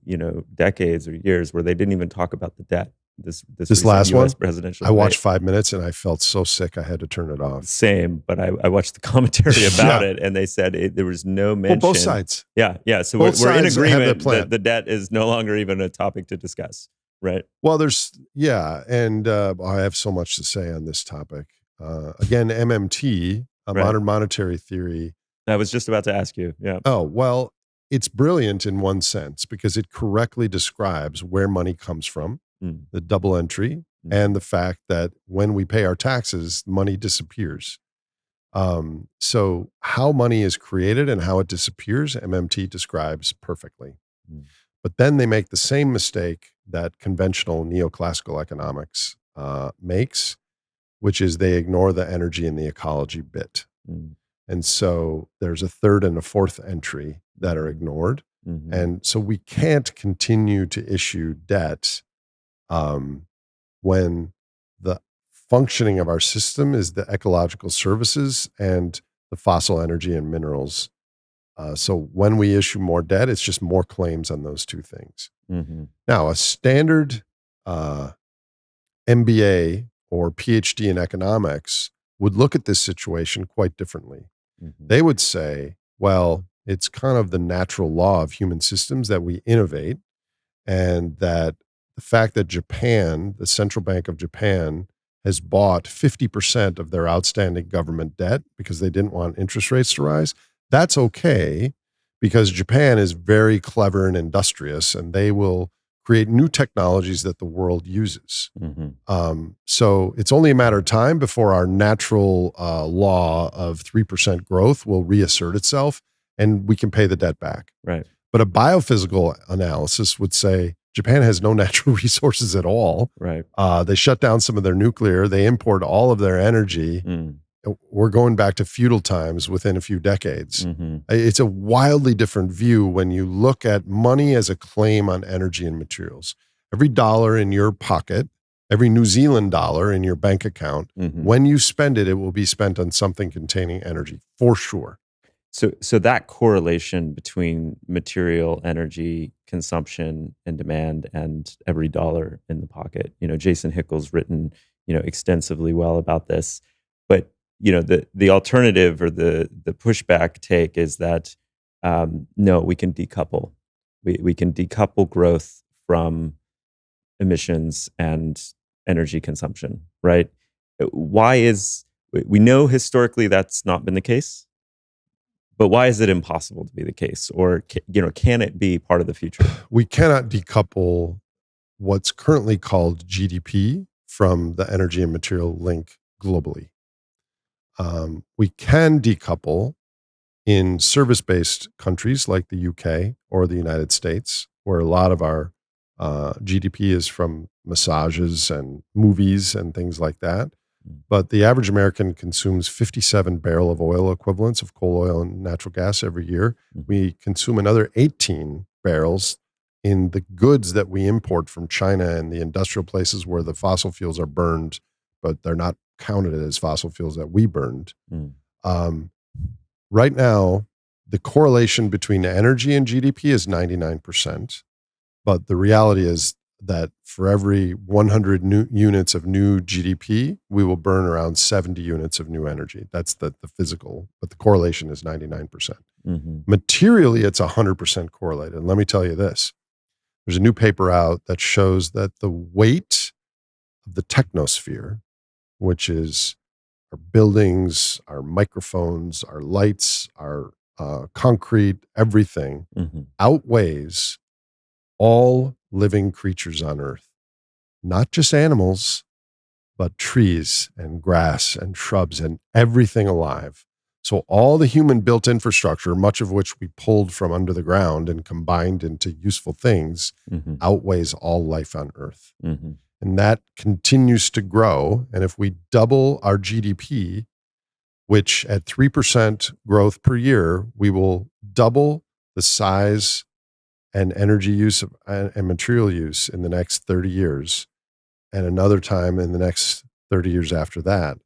decades or years where they didn't even talk about the debt. This recent last US one, presidential I watched debate. 5 minutes and I felt so sick I had to turn it off. Same, but I watched the commentary about Yeah. it, and they said there was no Well, mention. both sides. Yeah. So Both we're in sides have their agreement plan. that the debt is no longer even a topic to discuss, right? Well, and I have so much to say on this topic. Again, MMT, Right. modern monetary theory. I was just about to ask you. Yeah. Oh, well, it's brilliant in one sense because it correctly describes where money comes from, the double entry, and the fact that when we pay our taxes, money disappears. So how money is created and how it disappears, MMT describes perfectly. But then they make the same mistake that conventional neoclassical economics makes, which is they ignore the energy and the ecology bit. And so there's a third and a fourth entry that are ignored. And so we can't continue to issue debt when the functioning of our system is the ecological services and the fossil energy and minerals. So when we issue more debt, it's just more claims on those two things. Now, a standard MBA or PhD in economics would look at this situation quite differently. They would say, well, it's kind of the natural law of human systems that we innovate, and that the fact that Japan, the central bank of Japan, has bought 50% of their outstanding government debt because they didn't want interest rates to rise, that's okay because Japan is very clever and industrious, and they will create new technologies that the world uses. So it's only a matter of time before our natural law of 3% growth will reassert itself, and we can pay the debt back. Right. But a biophysical analysis would say Japan has no natural resources at all. Right. They shut down some of their nuclear. They import all of their energy. We're going back to feudal times within a few decades. It's a wildly different view when you look at money as a claim on energy and materials. Every dollar in your pocket, every New Zealand dollar in your bank account, when you spend it, it will be spent on something containing energy, for sure. So that correlation between material energy consumption and demand and every dollar in the pocket, Jason Hickel's written, extensively well about this. But the alternative or the pushback take is that no, we can decouple. We can decouple growth from emissions and energy consumption, right? We know historically that's not been the case, but why is it impossible to be the case? Or can it be part of the future? We cannot decouple what's currently called GDP from the energy and material link globally. We can decouple in service-based countries like the UK or the United States, where a lot of our GDP is from massages and movies and things like that. But the average American consumes 57 barrel of oil equivalents of coal, oil, and natural gas every year. We consume another 18 barrels in the goods that we import from China and the industrial places where the fossil fuels are burned, but they're not counted as fossil fuels that we burned. Right now, the correlation between energy and GDP is 99%. But the reality is that for every 100 new units of new GDP, we will burn around 70 units of new energy. That's the physical, but the correlation is 99%. Materially, it's 100% correlated. And let me tell you this. There's a new paper out that shows that the weight of the technosphere, which is our buildings, our microphones, our lights, our concrete, everything, outweighs all living creatures on Earth. Not just animals, but trees and grass and shrubs and everything alive. So all the human built infrastructure, much of which we pulled from under the ground and combined into useful things, outweighs all life on Earth. And that continues to grow. And if we double our GDP, which at 3% growth per year, we will double the size and energy use and material use in the next 30 years, and another time in the next 30 years after that.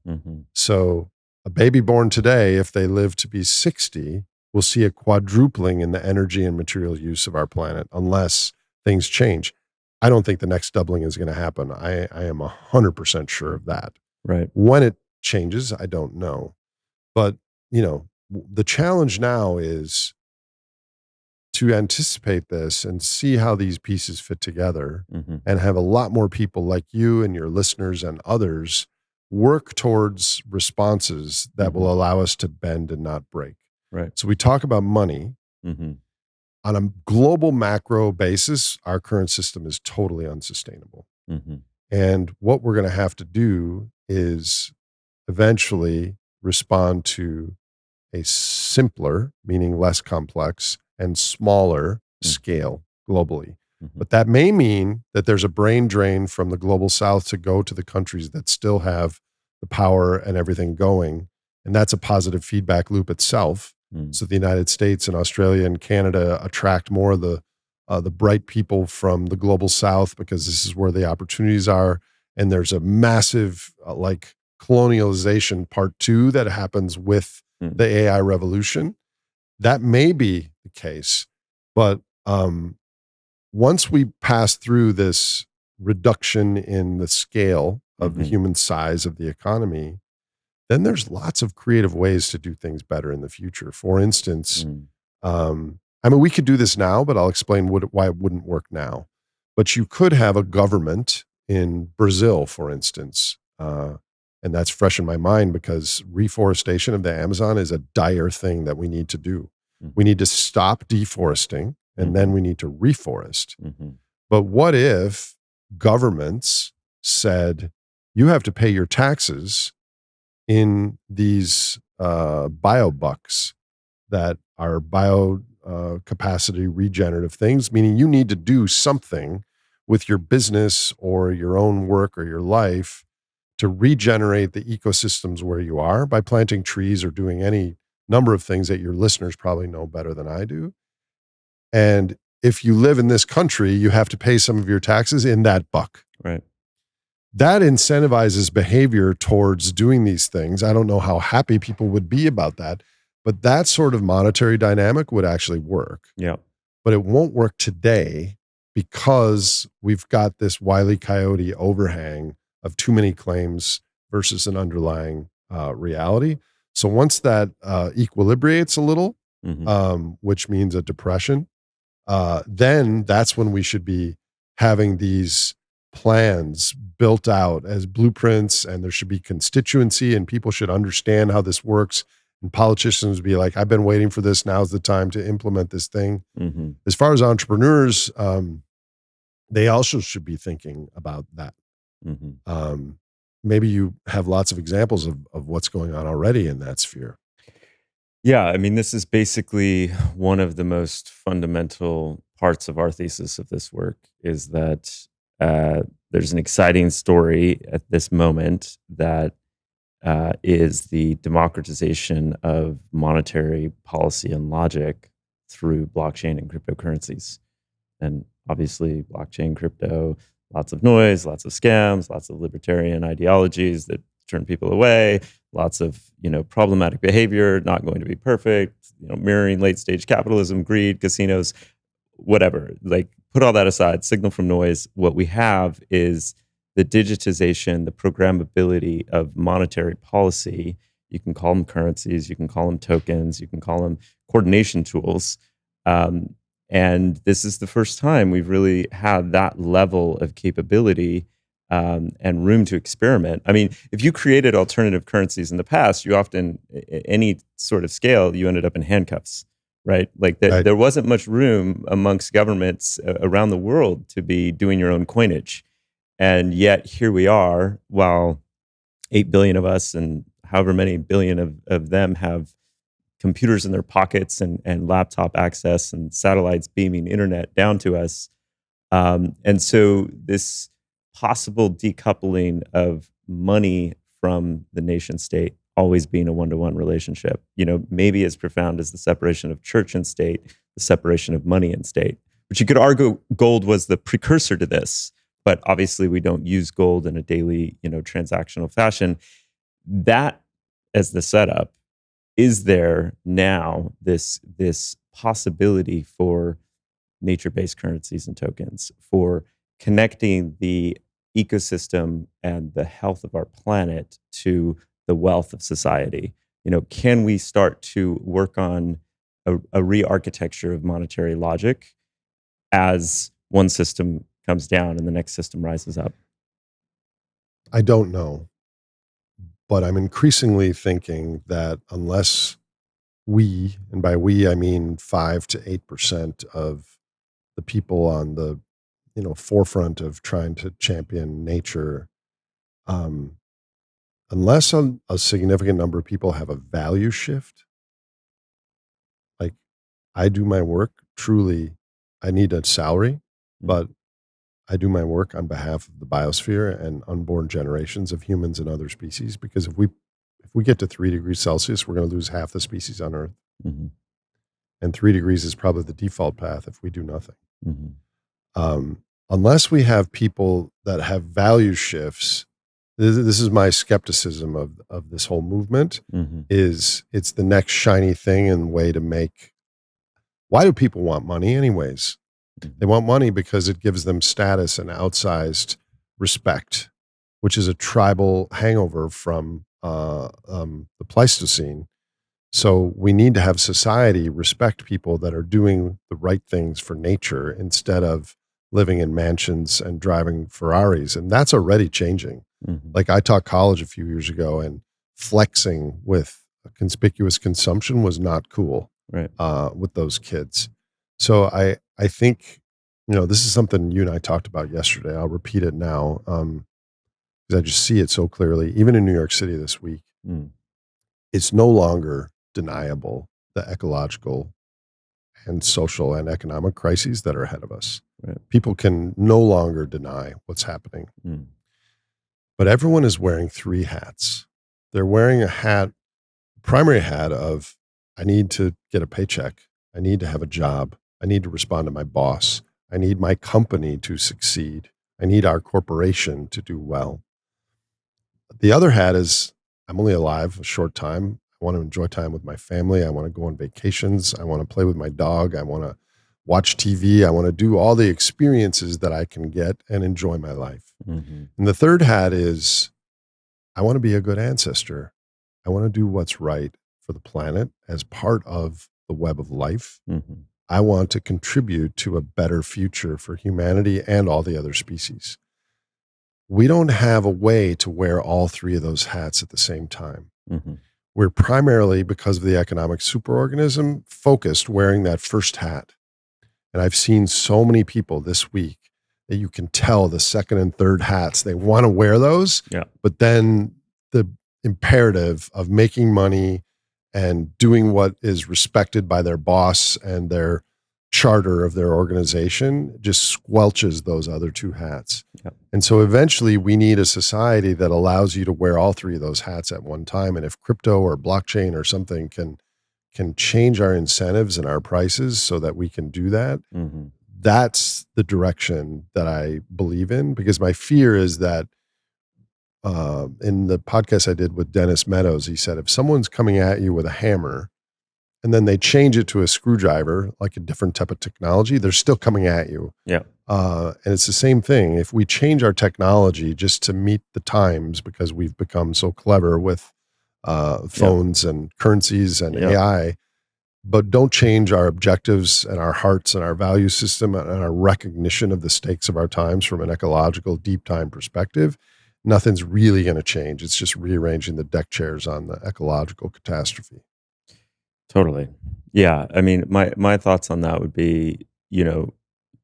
So a baby born today, if they live to be 60, will see a quadrupling in the energy and material use of our planet unless things change. I don't think the next doubling is going to happen. I am 100% sure of that. Right. When it changes, I don't know. But, the challenge now is to anticipate this and see how these pieces fit together and have a lot more people like you and your listeners and others work towards responses that will allow us to bend and not break. Right. So we talk about money. On a global macro basis, our current system is totally unsustainable. And what we're going to have to do is eventually respond to a simpler, meaning less complex, and smaller scale globally. But that may mean that there's a brain drain from the global south to go to the countries that still have the power and everything going. And that's a positive feedback loop itself. So the United States and Australia and Canada attract more of the bright people from the global south because this is where the opportunities are. And there's a massive colonialization part 2 that happens with the AI revolution. That may be the case, but once we pass through this reduction in the scale of the human size of the economy, then there's lots of creative ways to do things better in the future. For instance, we could do this now, but I'll explain why it wouldn't work now. But you could have a government in Brazil, for instance, and that's fresh in my mind because reforestation of the Amazon is a dire thing that we need to do. We need to stop deforesting and then we need to reforest. But what if governments said, you have to pay your taxes in these biobucks that are bio capacity regenerative things, meaning you need to do something with your business or your own work or your life to regenerate the ecosystems where you are by planting trees or doing any number of things that your listeners probably know better than I do. And if you live in this country, you have to pay some of your taxes in that buck. Right. That incentivizes behavior towards doing these things. I don't know how happy people would be about that, but that sort of monetary dynamic would actually work. Yeah. But it won't work today because we've got this Wile E. Coyote overhang of too many claims versus an underlying reality. So once that equilibrates a little, which means a depression, then that's when we should be having these plans built out as blueprints, and there should be constituency, and people should understand how this works. And politicians would be like, I've been waiting for this. Now's the time to implement this thing. As far as entrepreneurs, they also should be thinking about that. Maybe you have lots of examples of what's going on already in that sphere. Yeah, I mean, this is basically one of the most fundamental parts of our thesis of this work is that there's an exciting story at this moment that is the democratization of monetary policy and logic through blockchain and cryptocurrencies. And obviously, blockchain, crypto, lots of noise, lots of scams, lots of libertarian ideologies that turn people away, lots of problematic behavior, not going to be perfect, mirroring late stage capitalism, greed, casinos, whatever. Like, put all that aside, signal from noise. What we have is the digitization, the programmability of monetary policy. You can call them currencies, you can call them tokens, you can call them coordination tools. And this is the first time we've really had that level of capability and room to experiment. I mean, if you created alternative currencies in the past, you often, any sort of scale, you ended up in handcuffs, right? Like there wasn't much room amongst governments around the world to be doing your own coinage. And yet here we are, while 8 billion of us and however many billion of them have computers in their pockets and laptop access and satellites beaming internet down to us. And so this possible decoupling of money from the nation state always being a one-to-one relationship, maybe as profound as the separation of church and state, the separation of money and state, which you could argue gold was the precursor to this, but obviously we don't use gold in a daily, transactional fashion. That as the setup, is there now this possibility for nature-based currencies and tokens, for connecting the ecosystem and the health of our planet to the wealth of society? Can we start to work on a re-architecture of monetary logic as one system comes down and the next system rises up? I don't know, but I'm increasingly thinking that unless we, and by we I mean 5 to 8% of the people on the forefront of trying to champion nature, unless a significant number of people have a value shift, like I do my work truly, I need a salary, but I do my work on behalf of the biosphere and unborn generations of humans and other species, because if we get to 3 degrees Celsius, we're going to lose half the species on Earth. And 3 degrees is probably the default path if we do nothing. Unless we have people that have value shifts, this is my skepticism of this whole movement, is it's the next shiny thing and way to make. Why do people want money anyways? They want money because it gives them status and outsized respect, which is a tribal hangover from the Pleistocene. So we need to have society respect people that are doing the right things for nature instead of living in mansions and driving Ferraris. And that's already changing. Like I taught college a few years ago, and flexing with conspicuous consumption was not cool, right? With those kids. So I think, this is something you and I talked about yesterday. I'll repeat it now because I just see it so clearly. Even in New York City this week, it's no longer deniable the ecological and social and economic crises that are ahead of us. Right. People can no longer deny what's happening. But everyone is wearing three hats. They're wearing a hat, primary hat of, I need to get a paycheck. I need to have a job. I need to respond to my boss. I need my company to succeed. I need our corporation to do well. The other hat is, I'm only alive a short time. I want to enjoy time with my family. I want to go on vacations. I want to play with my dog. I want to watch TV. I want to do all the experiences that I can get and enjoy my life. And the third hat is, I want to be a good ancestor. I want to do what's right for the planet as part of the web of life. I want to contribute to a better future for humanity and all the other species. We don't have a way to wear all three of those hats at the same time. We're primarily, because of the economic superorganism, focused wearing that first hat. And I've seen so many people this week that you can tell the second and third hats, they want to wear those, but then the imperative of making money and doing what is respected by their boss and their charter of their organization just squelches those other two hats. And so eventually we need a society that allows you to wear all three of those hats at one time. And if crypto or blockchain or something can change our incentives and our prices so that we can do that, that's the direction that I believe in. Because my fear is that in the podcast I did with Dennis Meadows, he said, if someone's coming at you with a hammer and then they change it to a screwdriver, like a different type of technology, they're still coming at you. And it's the same thing. If we change our technology just to meet the times because we've become so clever with phones and currencies and AI, but don't change our objectives and our hearts and our value system and our recognition of the stakes of our times from an ecological deep time perspective, nothing's really going to change. It's just rearranging the deck chairs on the ecological catastrophe. Totally. Yeah. I mean, my thoughts on that would be,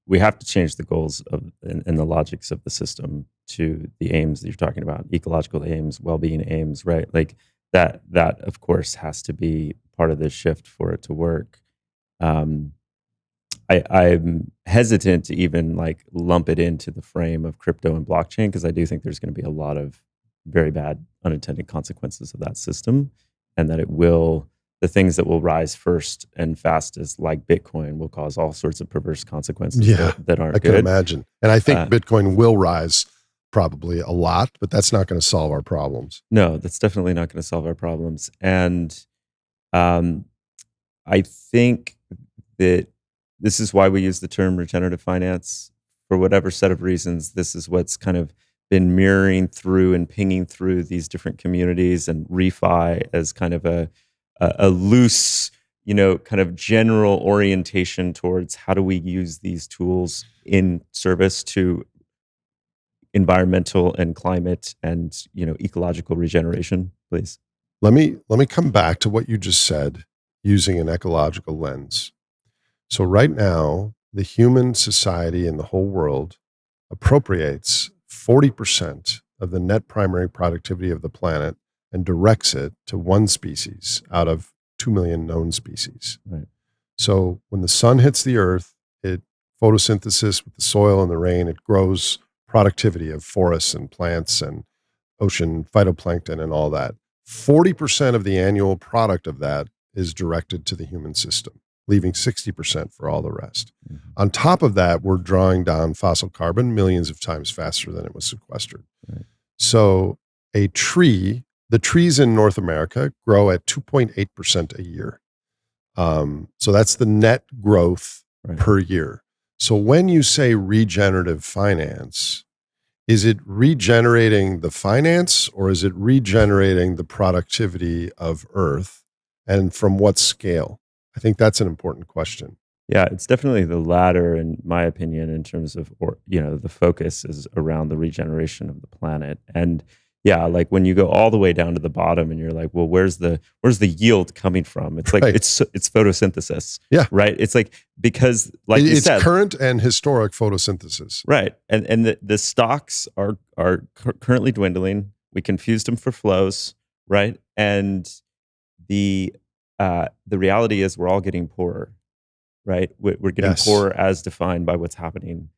we have to change the goals of and the logics of the system to the aims that you're talking about, ecological aims, well-being aims, right? Like that of course has to be part of this shift for it to work. I'm hesitant to even like lump it into the frame of crypto and blockchain because I do think there's going to be a lot of very bad unintended consequences of that system, and that the things that will rise first and fastest, like Bitcoin, will cause all sorts of perverse consequences that aren't good. I can imagine. And I think Bitcoin will rise probably a lot, but that's not going to solve our problems. No, that's definitely not going to solve our problems. And I think that this is why we use the term regenerative finance. For whatever set of reasons, this is what's kind of been mirroring through and pinging through these different communities, and refi as kind of a loose, kind of general orientation towards how do we use these tools in service to environmental and climate and, ecological regeneration, please. Let me come back to what you just said using an ecological lens. So right now, the human society in the whole world appropriates 40% of the net primary productivity of the planet and directs it to one species out of 2 million known species. Right. So when the sun hits the earth, it photosynthesis with the soil and the rain, it grows productivity of forests and plants and ocean phytoplankton and all that. 40% of the annual product of that is directed to the human system, leaving 60% for all the rest. On top of that, we're drawing down fossil carbon millions of times faster than it was sequestered. Right. So the trees in North America grow at 2.8% a year. So that's the net growth per year. So when you say regenerative finance, is it regenerating the finance or is it regenerating the productivity of Earth, and from what scale? I think that's an important question. Yeah, it's definitely the latter, in my opinion, in terms of, the focus is around the regeneration of the planet. And yeah, like when you go all the way down to the bottom and you're like, well, where's the yield coming from? It's like, it's photosynthesis. Yeah. Right. It's like, because like you said, it's current and historic photosynthesis. Right. And the stocks are currently dwindling. We confused them for flows. Right. And the the reality is we're all getting poorer, right? We're getting Yes. poorer as defined by what's happening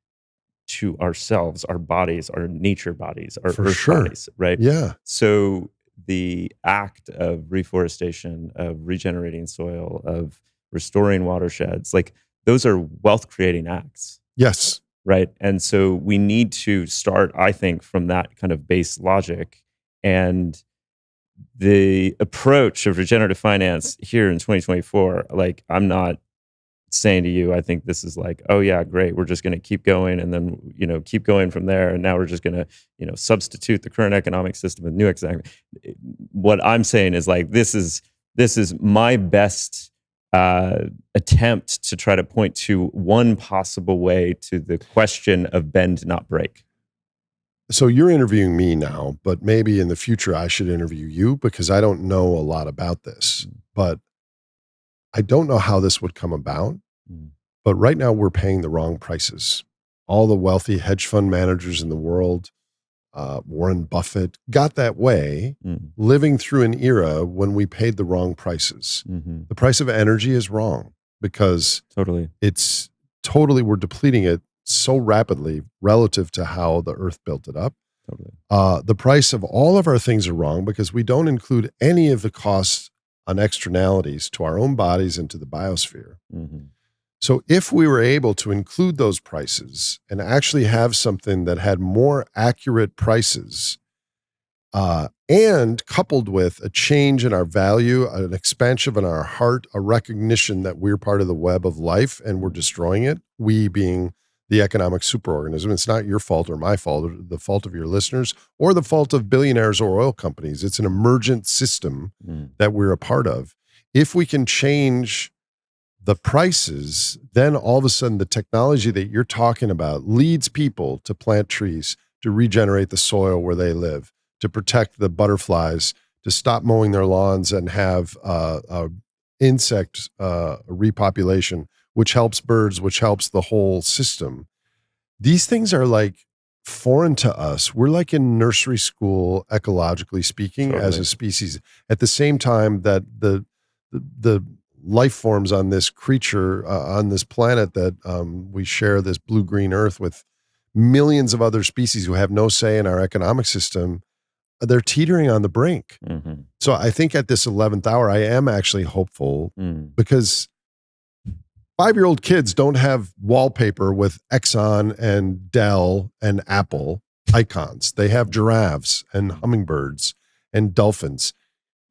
to ourselves, our bodies, our nature bodies, our For earth sure. bodies, right? Yeah. So the act of reforestation, of regenerating soil, of restoring watersheds, like those are wealth creating acts, Yes. right? And so we need to start, I think, from that kind of base logic. And the approach of regenerative finance here in 2024, like I'm not saying to you, I think this is like, oh yeah, great. We're just going to keep going and then, keep going from there. And now we're just going to, substitute the current economic system with new economic. What I'm saying is like, this is my best attempt to try to point to one possible way to the question of bend, not break. So you're interviewing me now, but maybe in the future I should interview you because I don't know a lot about this, but I don't know how this would come about. But right now we're paying the wrong prices. All the wealthy hedge fund managers in the world, Warren Buffett, got that way living through an era when we paid the wrong prices. Mm-hmm. The price of energy is wrong because we're depleting it so rapidly relative to how the earth built it up. Totally. The price of all of our things are wrong because we don't include any of the costs on externalities to our own bodies and to the biosphere. Mm-hmm. So if we were able to include those prices and actually have something that had more accurate prices, and coupled with a change in our value, an expansion in our heart, a recognition that we're part of the web of life and we're destroying it, we being the economic superorganism. It's not your fault or my fault, or the fault of your listeners, or the fault of billionaires or oil companies. It's an emergent system that we're a part of. If we can change the prices, then all of a sudden the technology that you're talking about leads people to plant trees, to regenerate the soil where they live, to protect the butterflies, to stop mowing their lawns and have insect repopulation, which helps birds, which helps the whole system. These things are like foreign to us. We're like in nursery school, ecologically speaking, as a species. At the same time that the life forms on this creature, on this planet that we share this blue-green earth with millions of other species who have no say in our economic system, they're teetering on the brink. Mm-hmm. So I think at this 11th hour, I am actually hopeful because 5-year-old kids don't have wallpaper with Exxon and Dell and Apple icons. They have giraffes and hummingbirds and dolphins.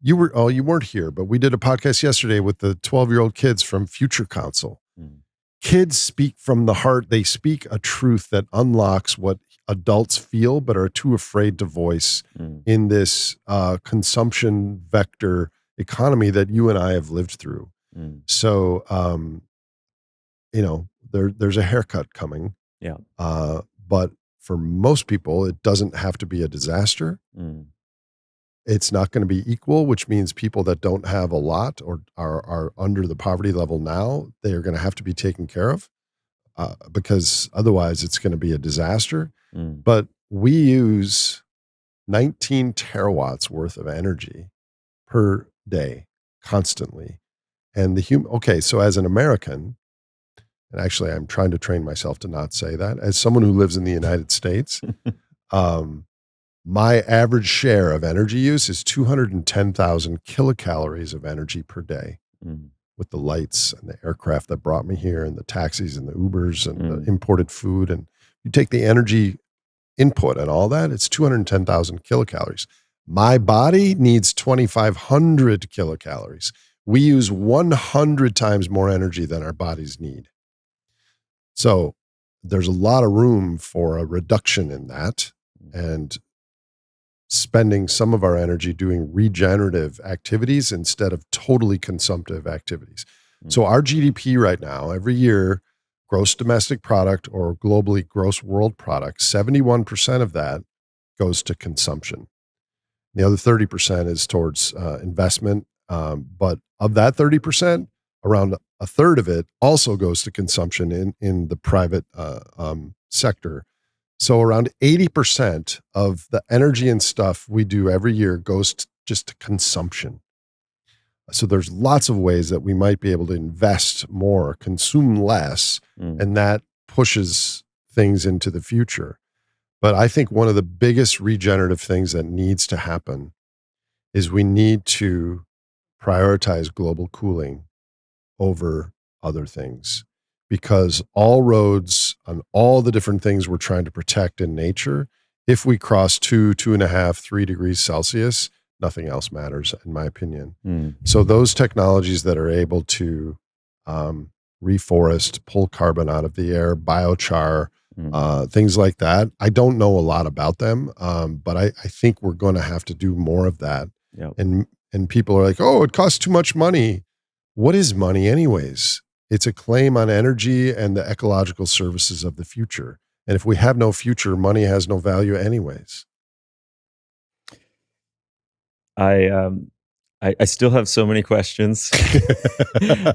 You weren't here, but we did a podcast yesterday with the 12-year-old kids from Future Council. Kids speak from the heart. They speak a truth that unlocks what adults feel, but are too afraid to voice in this consumption vector economy that you and I have lived through. So, there's a haircut coming. Yeah. But for most people, it doesn't have to be a disaster. It's not going to be equal, which means people that don't have a lot or are under the poverty level now, they are going to have to be taken care of because otherwise it's going to be a disaster. But we use 19 terawatts worth of energy per day constantly. And so as an American, and actually I'm trying to train myself to not say that, as someone who lives in the United States, my average share of energy use is 210,000 kilocalories of energy per day with the lights and the aircraft that brought me here and the taxis and the Ubers and the imported food. And you take the energy input and all that, it's 210,000 kilocalories. My body needs 2,500 kilocalories. We use 100 times more energy than our bodies need. So there's a lot of room for a reduction in that and spending some of our energy doing regenerative activities instead of totally consumptive activities. So our GDP right now, every year, gross domestic product or globally gross world product, 71% of that goes to consumption. The other 30% is towards investment. But of that 30%, around a third of it also goes to consumption in the private sector. So around 80% of the energy and stuff we do every year goes just to consumption. So there's lots of ways that we might be able to invest more, consume less, Mm. and that pushes things into the future. But I think one of the biggest regenerative things that needs to happen is we need to prioritize global cooling over other things, because all roads on all the different things we're trying to protect in nature, if we cross 2.5, 3 degrees Celsius, nothing else matters, in my opinion. Mm. So those technologies that are able to reforest, pull carbon out of the air, biochar, things like that. I don't know a lot about them, but I think we're going to have to do more of that. Yep. And people are like, oh, it costs too much money. What is money anyways? It's a claim on energy and the ecological services of the future. And if we have no future, money has no value anyways. I still have so many questions,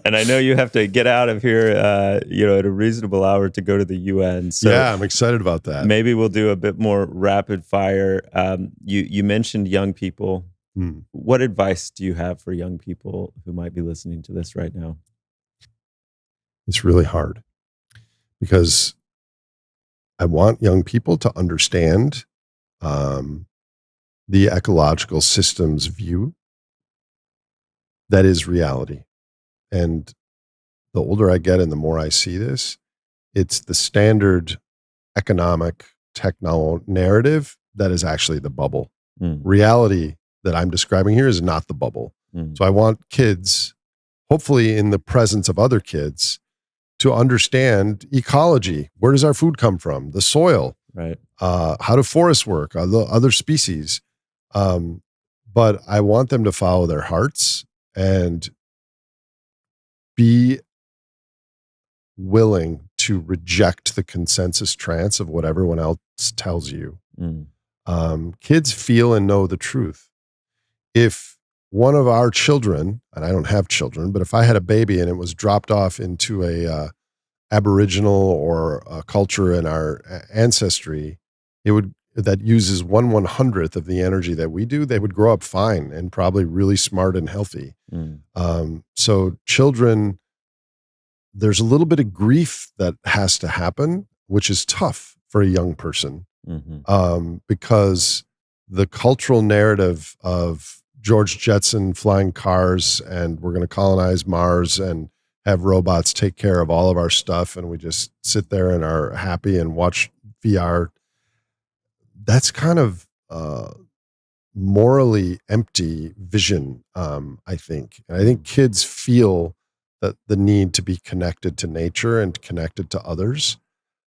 and I know you have to get out of here, at a reasonable hour to go to the UN. So yeah, I'm excited about that. maybe we'll do a bit more rapid fire. You mentioned young people. What advice do you have for young people who might be listening to this right now? It's really hard because I want young people to understand the ecological systems view that is reality. And the older I get and the more I see this, it's the standard economic techno narrative that is actually the bubble. Reality that I'm describing here is not the bubble. So I want kids, hopefully in the presence of other kids, to understand ecology. Where does our food come from? The soil. Right. How do forests work? Other species. But I want them to follow their hearts and be willing to reject the consensus trance of what everyone else tells you. Kids feel and know the truth. If one of our children, and I don't have children, but if I had a baby and it was dropped off into a Aboriginal or a culture in our ancestry, that uses 1/100th of the energy that we do, they would grow up fine and probably really smart and healthy. So children, there's a little bit of grief that has to happen, which is tough for a young person, because the cultural narrative of George Jetson flying cars and we're going to colonize Mars and have robots take care of all of our stuff, and we just sit there and are happy and watch VR. That's kind of morally empty vision, I think. And I think kids feel that the need to be connected to nature and connected to others.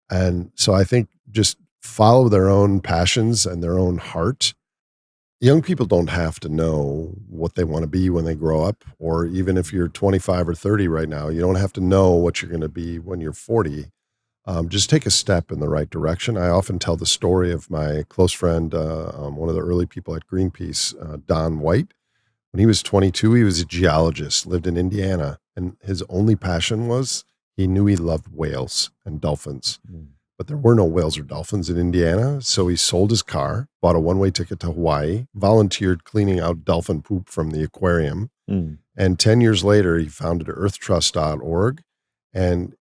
And so I think just follow their own passions and their own heart. Young people don't have to know what they want to be when they grow up, or even if you're 25 or 30 right now, you don't have to know what you're going to be when you're 40. Just take a step in the right direction. I often tell the story of my close friend, one of the early people at Greenpeace, Don White. When he was 22, he was a geologist, lived in Indiana, and his only passion was he knew he loved whales and dolphins. But there were no whales or dolphins in Indiana, so he sold his car, bought a one-way ticket to Hawaii, volunteered cleaning out dolphin poop from the aquarium, and 10 years later, he founded earthtrust.org, and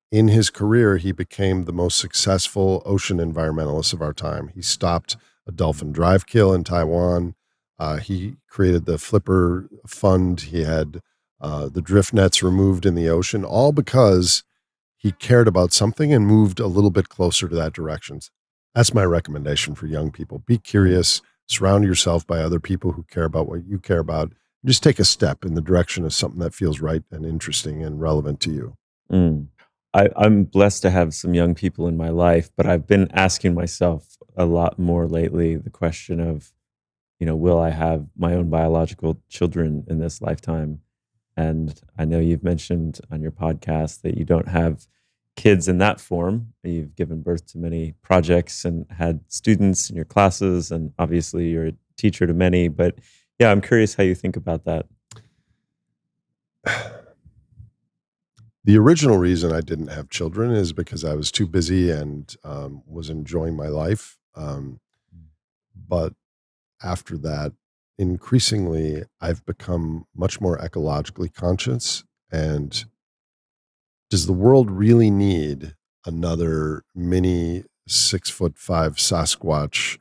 in his career, he became the most successful ocean environmentalist of our time. He stopped a dolphin drive kill in Taiwan. He created the Flipper Fund. He had the drift nets removed in the ocean, all because he cared about something and moved a little bit closer to that direction. That's my recommendation for young people. Be curious, surround yourself by other people who care about what you care about. Just take a step in the direction of something that feels right and interesting and relevant to you. I'm blessed to have some young people in my life, but I've been asking myself a lot more lately the question of, will I have my own biological children in this lifetime? And I know you've mentioned on your podcast that you don't have kids in that form. You've given birth to many projects and had students in your classes, and obviously you're a teacher to many. But yeah, I'm curious how you think about that. The original reason I didn't have children is because I was too busy and was enjoying my life. But after that, increasingly I've become much more ecologically conscious. And does the world really need another mini 6'5" Sasquatch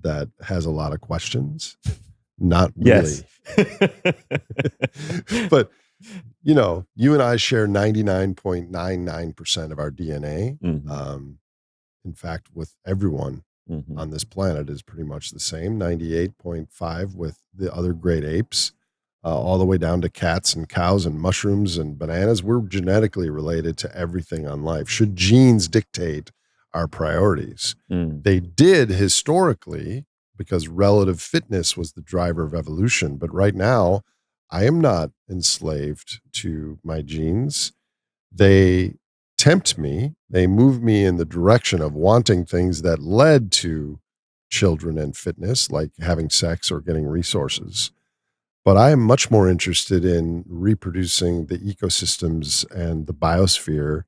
that has a lot of questions? Not Yes. really. But you and I share 99.99% of our DNA. Mhm. In fact, with everyone Mhm. on this planet is pretty much the same, 98.5 with the other great apes, all the way down to cats and cows and mushrooms and bananas. We're genetically related to everything on life. Should genes dictate our priorities? Mm. They did historically because relative fitness was the driver of evolution. But right now, I am not enslaved to my genes. They tempt me, they move me in the direction of wanting things that led to children and fitness, like having sex or getting resources. But I am much more interested in reproducing the ecosystems and the biosphere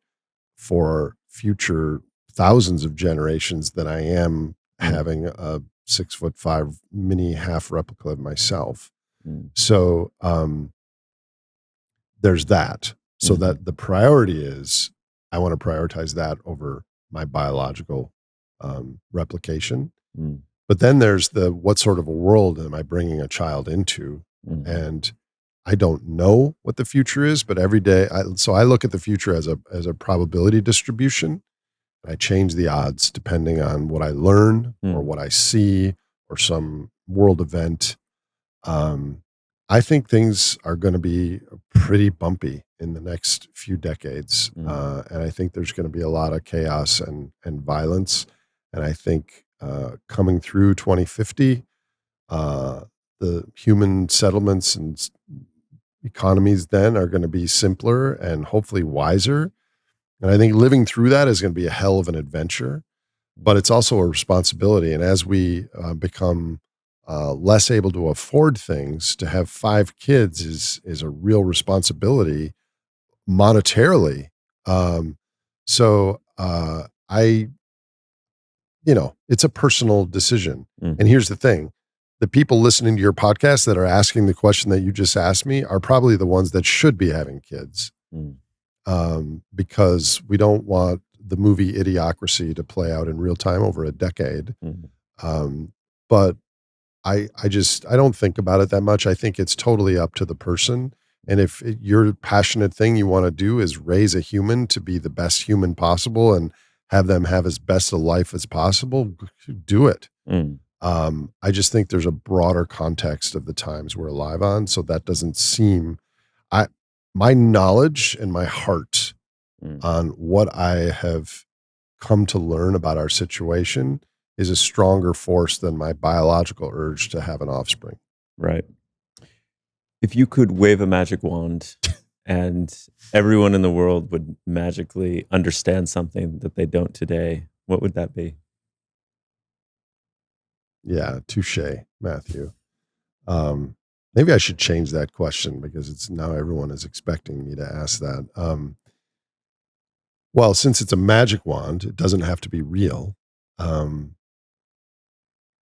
for future thousands of generations than I am Mm. having a 6'5" mini half replica of myself. Mm. So there's that. So Mhm. that the priority is I want to prioritize that over my biological replication. Mm. But then there's the what sort of a world am I bringing a child into? Mhm. And I don't know what the future is, but every day, so I look at the future as a probability distribution. I change the odds depending on what I learn or Mm. what I see or some world event. um, I think things are going to be pretty bumpy in the next few decades, Mm. and I think there's going to be a lot of chaos and violence. And I think coming through 2050, uh, the human settlements and economies then are going to be simpler and hopefully wiser. And I think living through that is going to be a hell of an adventure, but it's also a responsibility. And as we become less able to afford things, to have 5 kids is a real responsibility monetarily. I, it's a personal decision. And Mhm. here's the thing: the people listening to your podcast that are asking the question that you just asked me are probably the ones that should be having kids, Mm. because we don't want the movie Idiocracy to play out in real time over a decade. Mhm. Um, but I don't think about it that much. I think it's totally up to the person. And if your passionate thing you want to do is raise a human to be the best human possible and have them have as best a life as possible, do it. Mm. I just think there's a broader context of the times we're alive on. So that doesn't seem, I, my knowledge and my heart Mm. on what I have come to learn about our situation is a stronger force than my biological urge to have an offspring. Right. If you could wave a magic wand and everyone in the world would magically understand something that they don't today, what would that be? Yeah, touche, Matthew. Um, Maybe I should change that question because it's now everyone is expecting me to ask that. Well, since it's a magic wand, it doesn't have to be real. Um,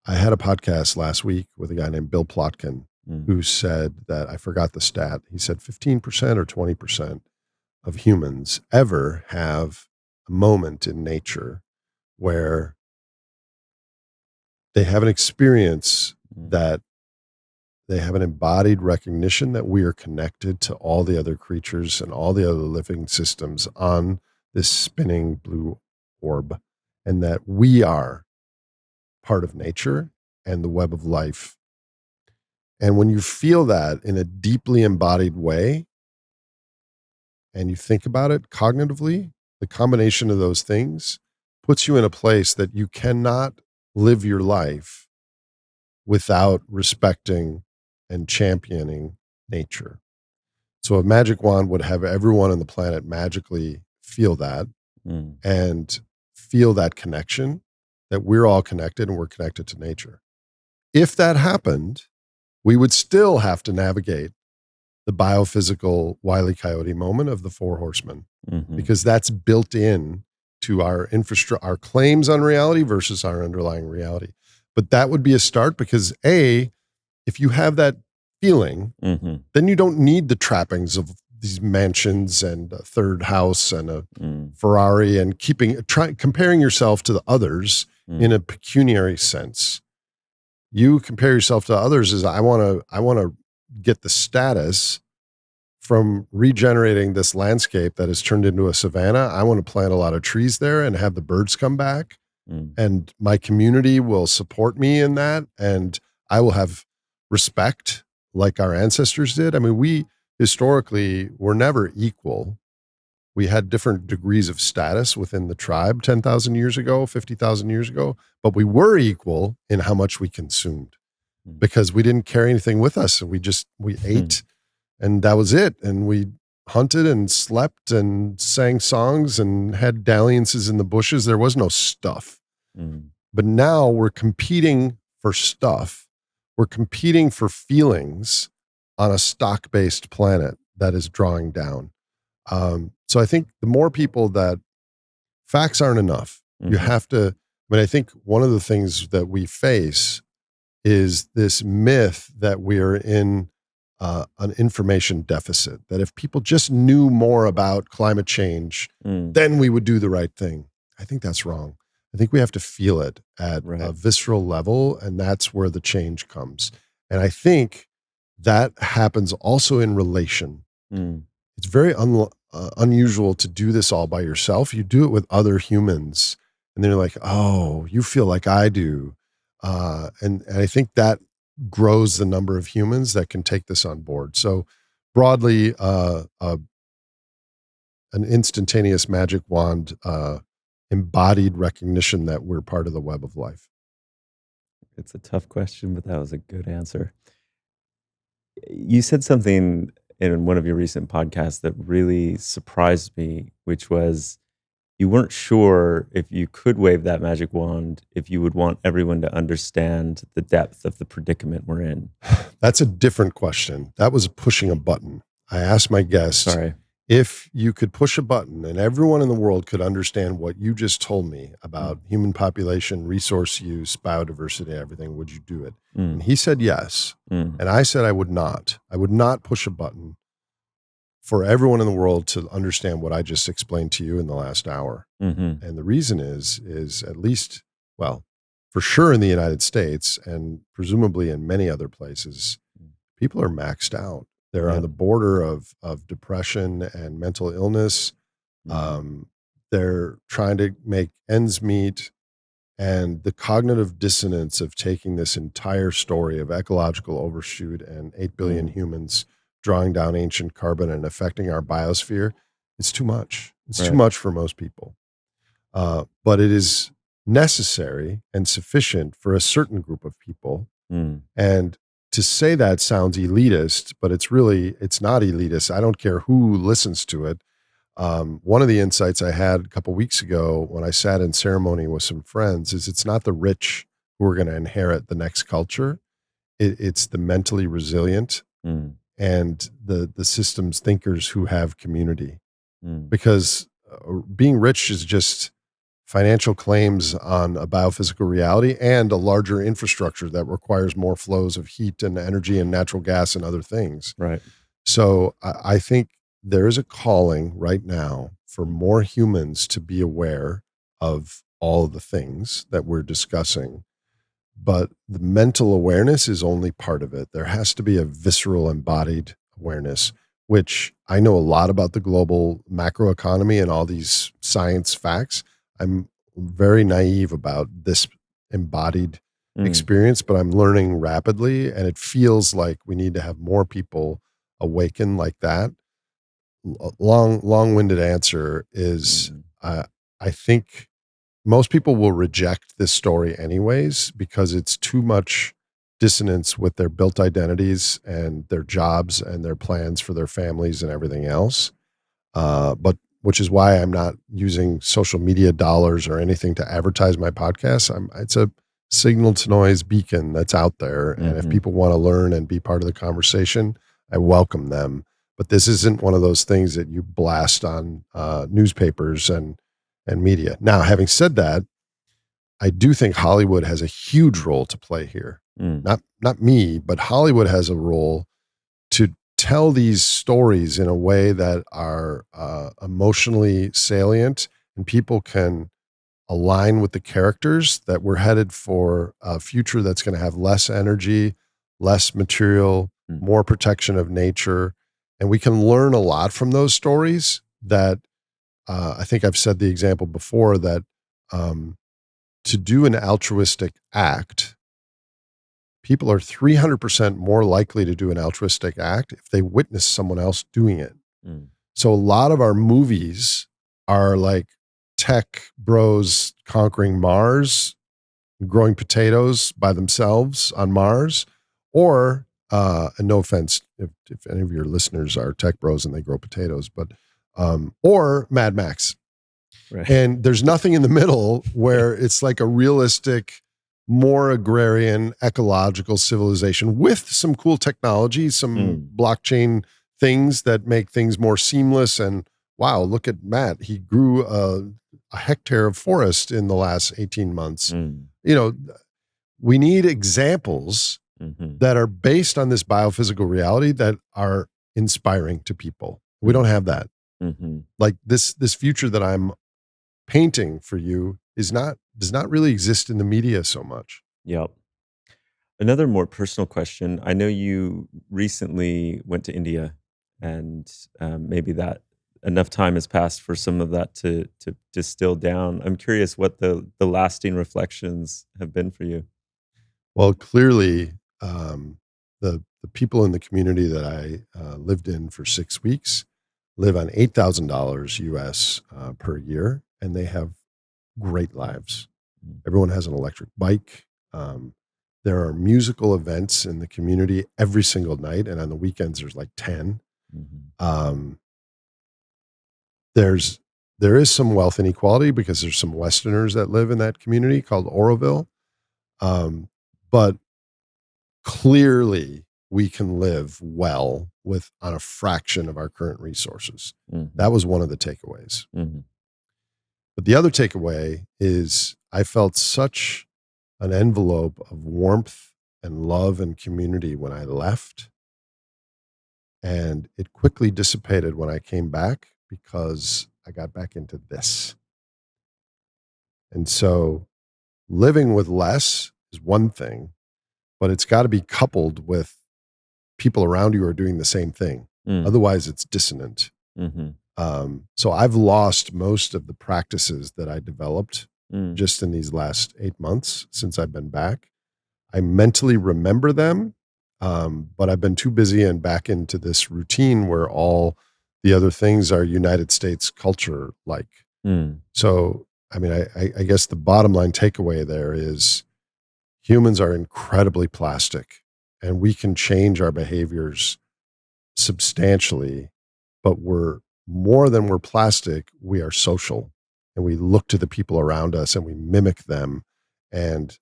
I had a podcast last week with a guy named Bill Plotkin Mm. who said that, I forgot the stat. He said 15% or 20% of humans ever have a moment in nature where they have an experience Mm. that they have an embodied recognition that we are connected to all the other creatures and all the other living systems on this spinning blue orb, and that we are part of nature and the web of life. And when you feel that in a deeply embodied way and you think about it cognitively, the combination of those things puts you in a place that you cannot live your life without respecting and championing nature. So a magic wand would have everyone on the planet magically feel that Mm. and feel that connection, that we're all connected and we're connected to nature. If that happened, we would still have to navigate the biophysical Wile E. Coyote moment of the Four Horsemen, Mhm. because that's built in to our infrastructure, our claims on reality versus our underlying reality. But that would be a start because if you have that feeling, Mm-hmm. then you don't need the trappings of these mansions and a third house and a Ferrari and comparing yourself to the others in a pecuniary sense. You compare yourself to others as I want to get the status from regenerating this landscape that has turned into a savanna. I want to plant a lot of trees there and have the birds come back, and my community will support me in that, and I will have respect like our ancestors did. I mean, we historically were never equal. We had different degrees of status within the tribe 10,000 years ago, 50,000 years ago, but we were equal in how much we consumed because we didn't carry anything with us. And we ate and that was it. And we hunted and slept and sang songs and had dalliances in the bushes. There was no stuff. But now we're competing for stuff. We're competing for feelings on a stock-based planet that is drawing down. So I think the more people that facts aren't enough, you have to, I think one of the things that we face is this myth that we're in an information deficit, that if people just knew more about climate change, then we would do the right thing. I think that's wrong. I think we have to feel it at a visceral level, and that's where the change comes. And I think that happens also in relation. It's very unusual to do this all by yourself. You do it with other humans, and they're like, oh, you feel like I do. And I think that grows the number of humans that can take this on board. So broadly, an instantaneous magic wand, embodied recognition that we're part of the web of life. It's a tough question, but that was a good answer. You said something in one of your recent podcasts that really surprised me, which was you weren't sure if you could wave that magic wand, if you would want everyone to understand the depth of the predicament we're in. That's a different question. That was pushing a button. I asked my guest, if you could push a button and everyone in the world could understand what you just told me about human population, resource use, biodiversity, everything, would you do it? And he said yes. And I said I would not. I would not push a button for everyone in the world to understand what I just explained to you in the last hour. And the reason is at least, well, for sure in the United States and presumably in many other places, people are maxed out. They're on the border of depression and mental illness. They're trying to make ends meet. And the cognitive dissonance of taking this entire story of ecological overshoot and 8 billion humans drawing down ancient carbon and affecting our biosphere, it's too much. It's too much for most people. But it is necessary and sufficient for a certain group of people. And to say that sounds elitist, but it's not elitist. I don't care who listens to it. One of the insights I had a couple weeks ago when I sat in ceremony with some friends is it's not the rich who are going to inherit the next culture. It's the mentally resilient and the systems thinkers who have community. Because being rich is just financial claims on a biophysical reality and a larger infrastructure that requires more flows of heat and energy and natural gas and other things. So I think there is a calling right now for more humans to be aware of all of the things that we're discussing. But the mental awareness is only part of it. There has to be a visceral embodied awareness, which I know a lot about the global macroeconomy and all these science facts. I'm very naive about this embodied experience, but I'm learning rapidly, and it feels like we need to have more people awaken like that. Long-winded answer is I think most people will reject this story anyways because it's too much dissonance with their built identities and their jobs and their plans for their families and everything else. But which is why I'm not using social media dollars or anything to advertise my podcast. It's a signal to noise beacon that's out there. And if people want to learn and be part of the conversation, I welcome them. But this isn't one of those things that you blast on newspapers and media. Now, having said that, I do think Hollywood has a huge role to play here. Mm. Not me, but Hollywood has a role to tell these stories in a way that are emotionally salient and people can align with the characters, that we're headed for a future that's going to have less energy, less material, Mm. more protection of nature. And we can learn a lot from those stories that I think I've said the example before that um, to do an altruistic act, people are 300% more likely to do an altruistic act if they witness someone else doing it. Mm. So a lot of our movies are like tech bros conquering Mars, growing potatoes by themselves on Mars, or and no offense if any of your listeners are tech bros and they grow potatoes, but or Mad Max. Right. And there's nothing in the middle where it's like a realistic, more agrarian, ecological civilization with some cool technology, some Mm. blockchain things that make things more seamless. And wow, look at Matt. He grew a hectare of forest in the last 18 months. Mm. You know, we need examples Mm-hmm. that are based on this biophysical reality that are inspiring to people. We don't have that. Mm-hmm. Like this future that I'm painting for you does not really exist in the media so much. Yep. Another more personal question. I know you recently went to India, and maybe that enough time has passed for some of that to distill down. I'm curious what the lasting reflections have been for you. Well, clearly, the people in the community that I lived in for 6 weeks live on $8,000 US per year, and they have great lives. Mm. Everyone has an electric bike. There are musical events in the community every single night, and on the weekends there's like 10. Mhm. Um, there's there is some wealth inequality because there's some Westerners that live in that community called Oroville, but clearly we can live well with on a fraction of our current resources. Mhm. That was one of the takeaways. Mhm. But the other takeaway is I felt such an envelope of warmth and love and community when I left. And it quickly dissipated when I came back because I got back into this. And so living with less is one thing, but it's got to be coupled with people around you who are doing the same thing. Mm. Otherwise, it's dissonant. Mhm. So I've lost most of the practices that I developed Mm. just in these last 8 months since I've been back. I mentally remember them, but I've been too busy and back into this routine where all the other things are United States culture like. Mm. So, I mean, I guess the bottom line takeaway there is humans are incredibly plastic and we can change our behaviors substantially, but we're more than we're plastic, we are social and we look to the people around us and we mimic them. And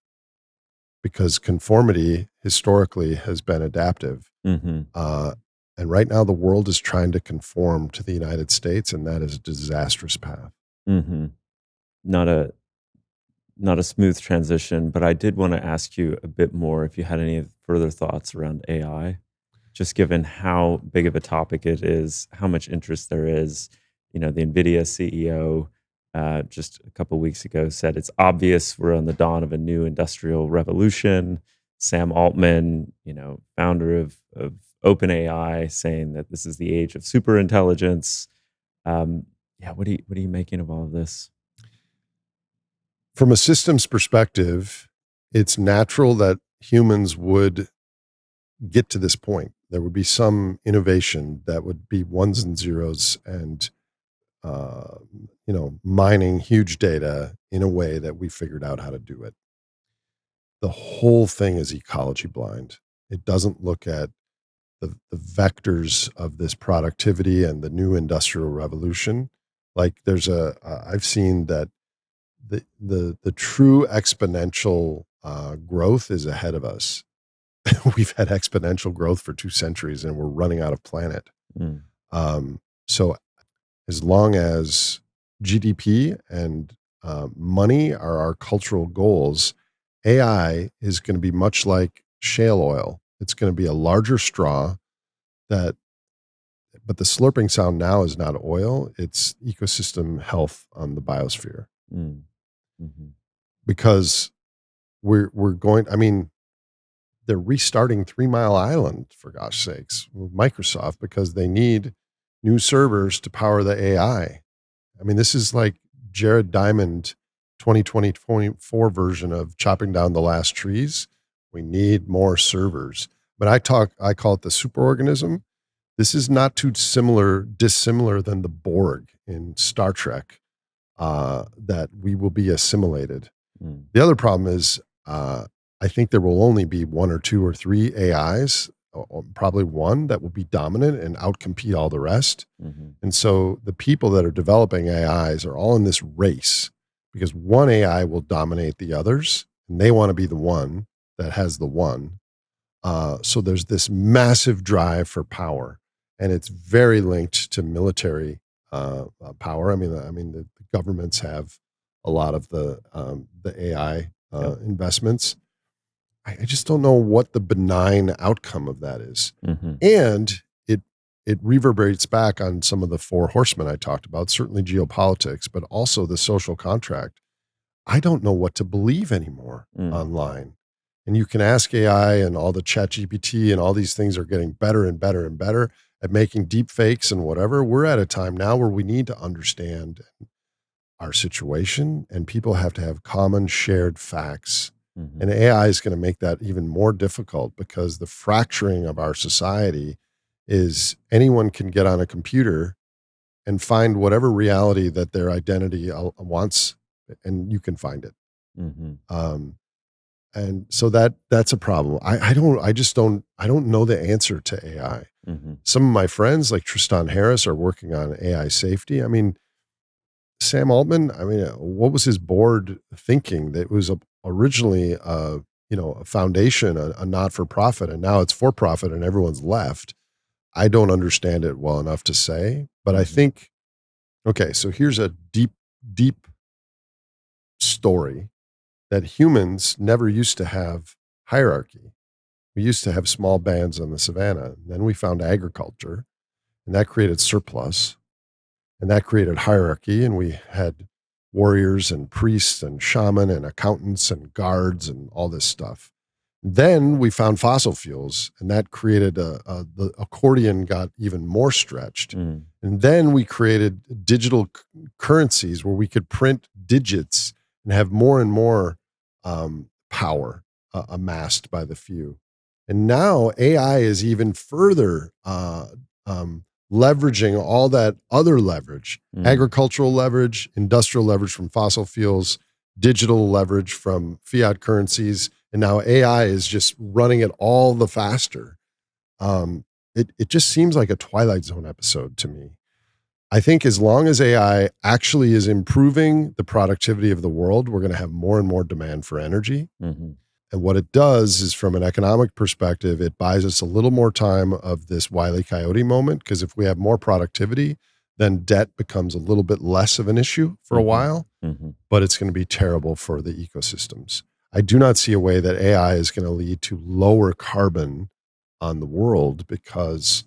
because conformity historically has been adaptive. Mhm. Uh, and right now, the world is trying to conform to the United States, and that is a disastrous path. Mhm. Not a not a smooth transition, but I did want to ask you a bit more if you had any further thoughts around AI, just given how big of a topic it is, how much interest there is. You know, the NVIDIA CEO just a couple weeks ago said it's obvious we're on the dawn of a new industrial revolution. Sam Altman, you know, founder of OpenAI, saying that this is the age of superintelligence. Yeah, what are you making of all of this? From a systems perspective, it's natural that humans would get to this point. There would be some innovation that would be ones and zeros and, uh, mining huge data in a way that we figured out how to do it. The whole thing is ecology blind. It doesn't look at the vectors of this productivity and the new industrial revolution. Like I've seen that the true exponential growth is ahead of us. We've had exponential growth for 2 centuries and we're running out of planet. Mm. So as long as GDP and money are our cultural goals, AI is going to be much like shale oil. It's going to be a larger straw but the slurping sound now is not oil, it's ecosystem health on the biosphere. Mm. Mm-hmm. Because we're going, they're restarting 3 Mile Island, for gosh sakes, with Microsoft, because they need new servers to power the AI. This is like Jared Diamond 2024 version of chopping down the last trees. We need more servers. But I call it the superorganism. This is not too dissimilar than the Borg in Star Trek, that we will be assimilated. Mm. The other problem is, I think there will only be 1 or 2 or 3 AIs, or probably one, that will be dominant and outcompete all the rest. Mm-hmm. And so the people that are developing AIs are all in this race because one AI will dominate the others, and they want to be the one that has the one. So there's this massive drive for power, and it's very linked to military power. The governments have a lot of the AI investments. I just don't know what the benign outcome of that is. Mm-hmm. And it reverberates back on some of the 4 horsemen I talked about, certainly geopolitics, but also the social contract. I don't know what to believe anymore online. And you can ask AI, and all the ChatGPT and all these things are getting better and better and better at making deep fakes and whatever. We're at a time now where we need to understand our situation, and people have to have common shared facts. Mm-hmm. And AI is going to make that even more difficult, because the fracturing of our society is anyone can get on a computer and find whatever reality that their identity wants, and you can find it. Mm-hmm. And so that's a problem. I don't know the answer to AI. Mm-hmm. Some of my friends like Tristan Harris are working on AI safety. Sam Altman, what was his board thinking? That it was originally a foundation, a not-for-profit, and now it's for-profit and everyone's left. I don't understand it well enough to say, but I think, okay, so here's a deep, deep story, that humans never used to have hierarchy. We used to have small bands on the savannah. Then we found agriculture, and that created surplus, and that created hierarchy. And we had warriors and priests and shaman and accountants and guards and all this stuff. Then we found fossil fuels, and that created the accordion got even more stretched. Mm. And then we created digital currencies where we could print digits and have more and more power amassed by the few. And now AI is even further leveraging all that other leverage, agricultural leverage, industrial leverage from fossil fuels, digital leverage from fiat currencies. And now AI is just running it all the faster. It just seems like a Twilight Zone episode to me. I think as long as AI actually is improving the productivity of the world, we're going to have more and more demand for energy. Mm-hmm. And what it does is, from an economic perspective, it buys us a little more time of this Wile E. Coyote moment, because if we have more productivity, then debt becomes a little bit less of an issue for a while, but it's going to be terrible for the ecosystems. I do not see a way that AI is going to lead to lower carbon on the world, because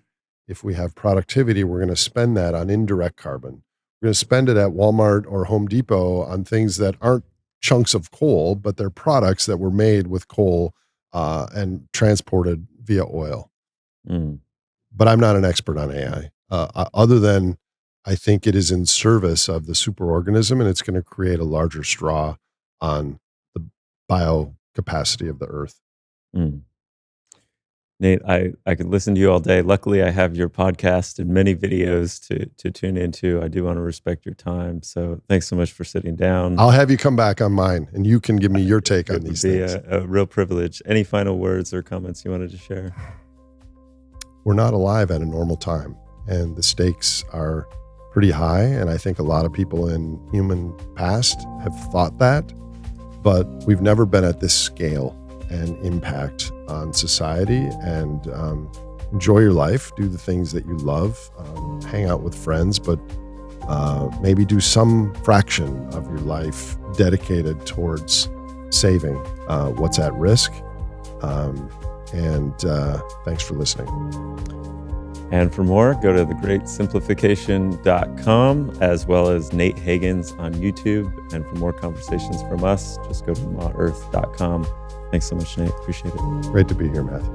if we have productivity, we're going to spend that on indirect carbon. We're going to spend it at Walmart or Home Depot on things that aren't chunks of coal, but they're products that were made with coal and transported via oil. But I'm not an expert on AI, other than I think it is in service of the superorganism, and it's going to create a larger straw on the bio capacity of the earth. Nate, I could listen to you all day. Luckily, I have your podcast and many videos to tune into. I do want to respect your time. So thanks so much for sitting down. I'll have you come back on mine, and you can give me your take on these things. It would be a real privilege. Any final words or comments you wanted to share? We're not alive at a normal time, and the stakes are pretty high. And I think a lot of people in human past have thought that, but we've never been at this scale and impact on society. And enjoy your life, do the things that you love, hang out with friends, but maybe do some fraction of your life dedicated towards saving what's at risk And thanks for listening. And for more, go to thegreatsimplification.com, as well as Nate Hagens on YouTube. And for more conversations from us, just go to maearth.com. Thanks so much, Nate. Appreciate it. Great to be here, Matthew.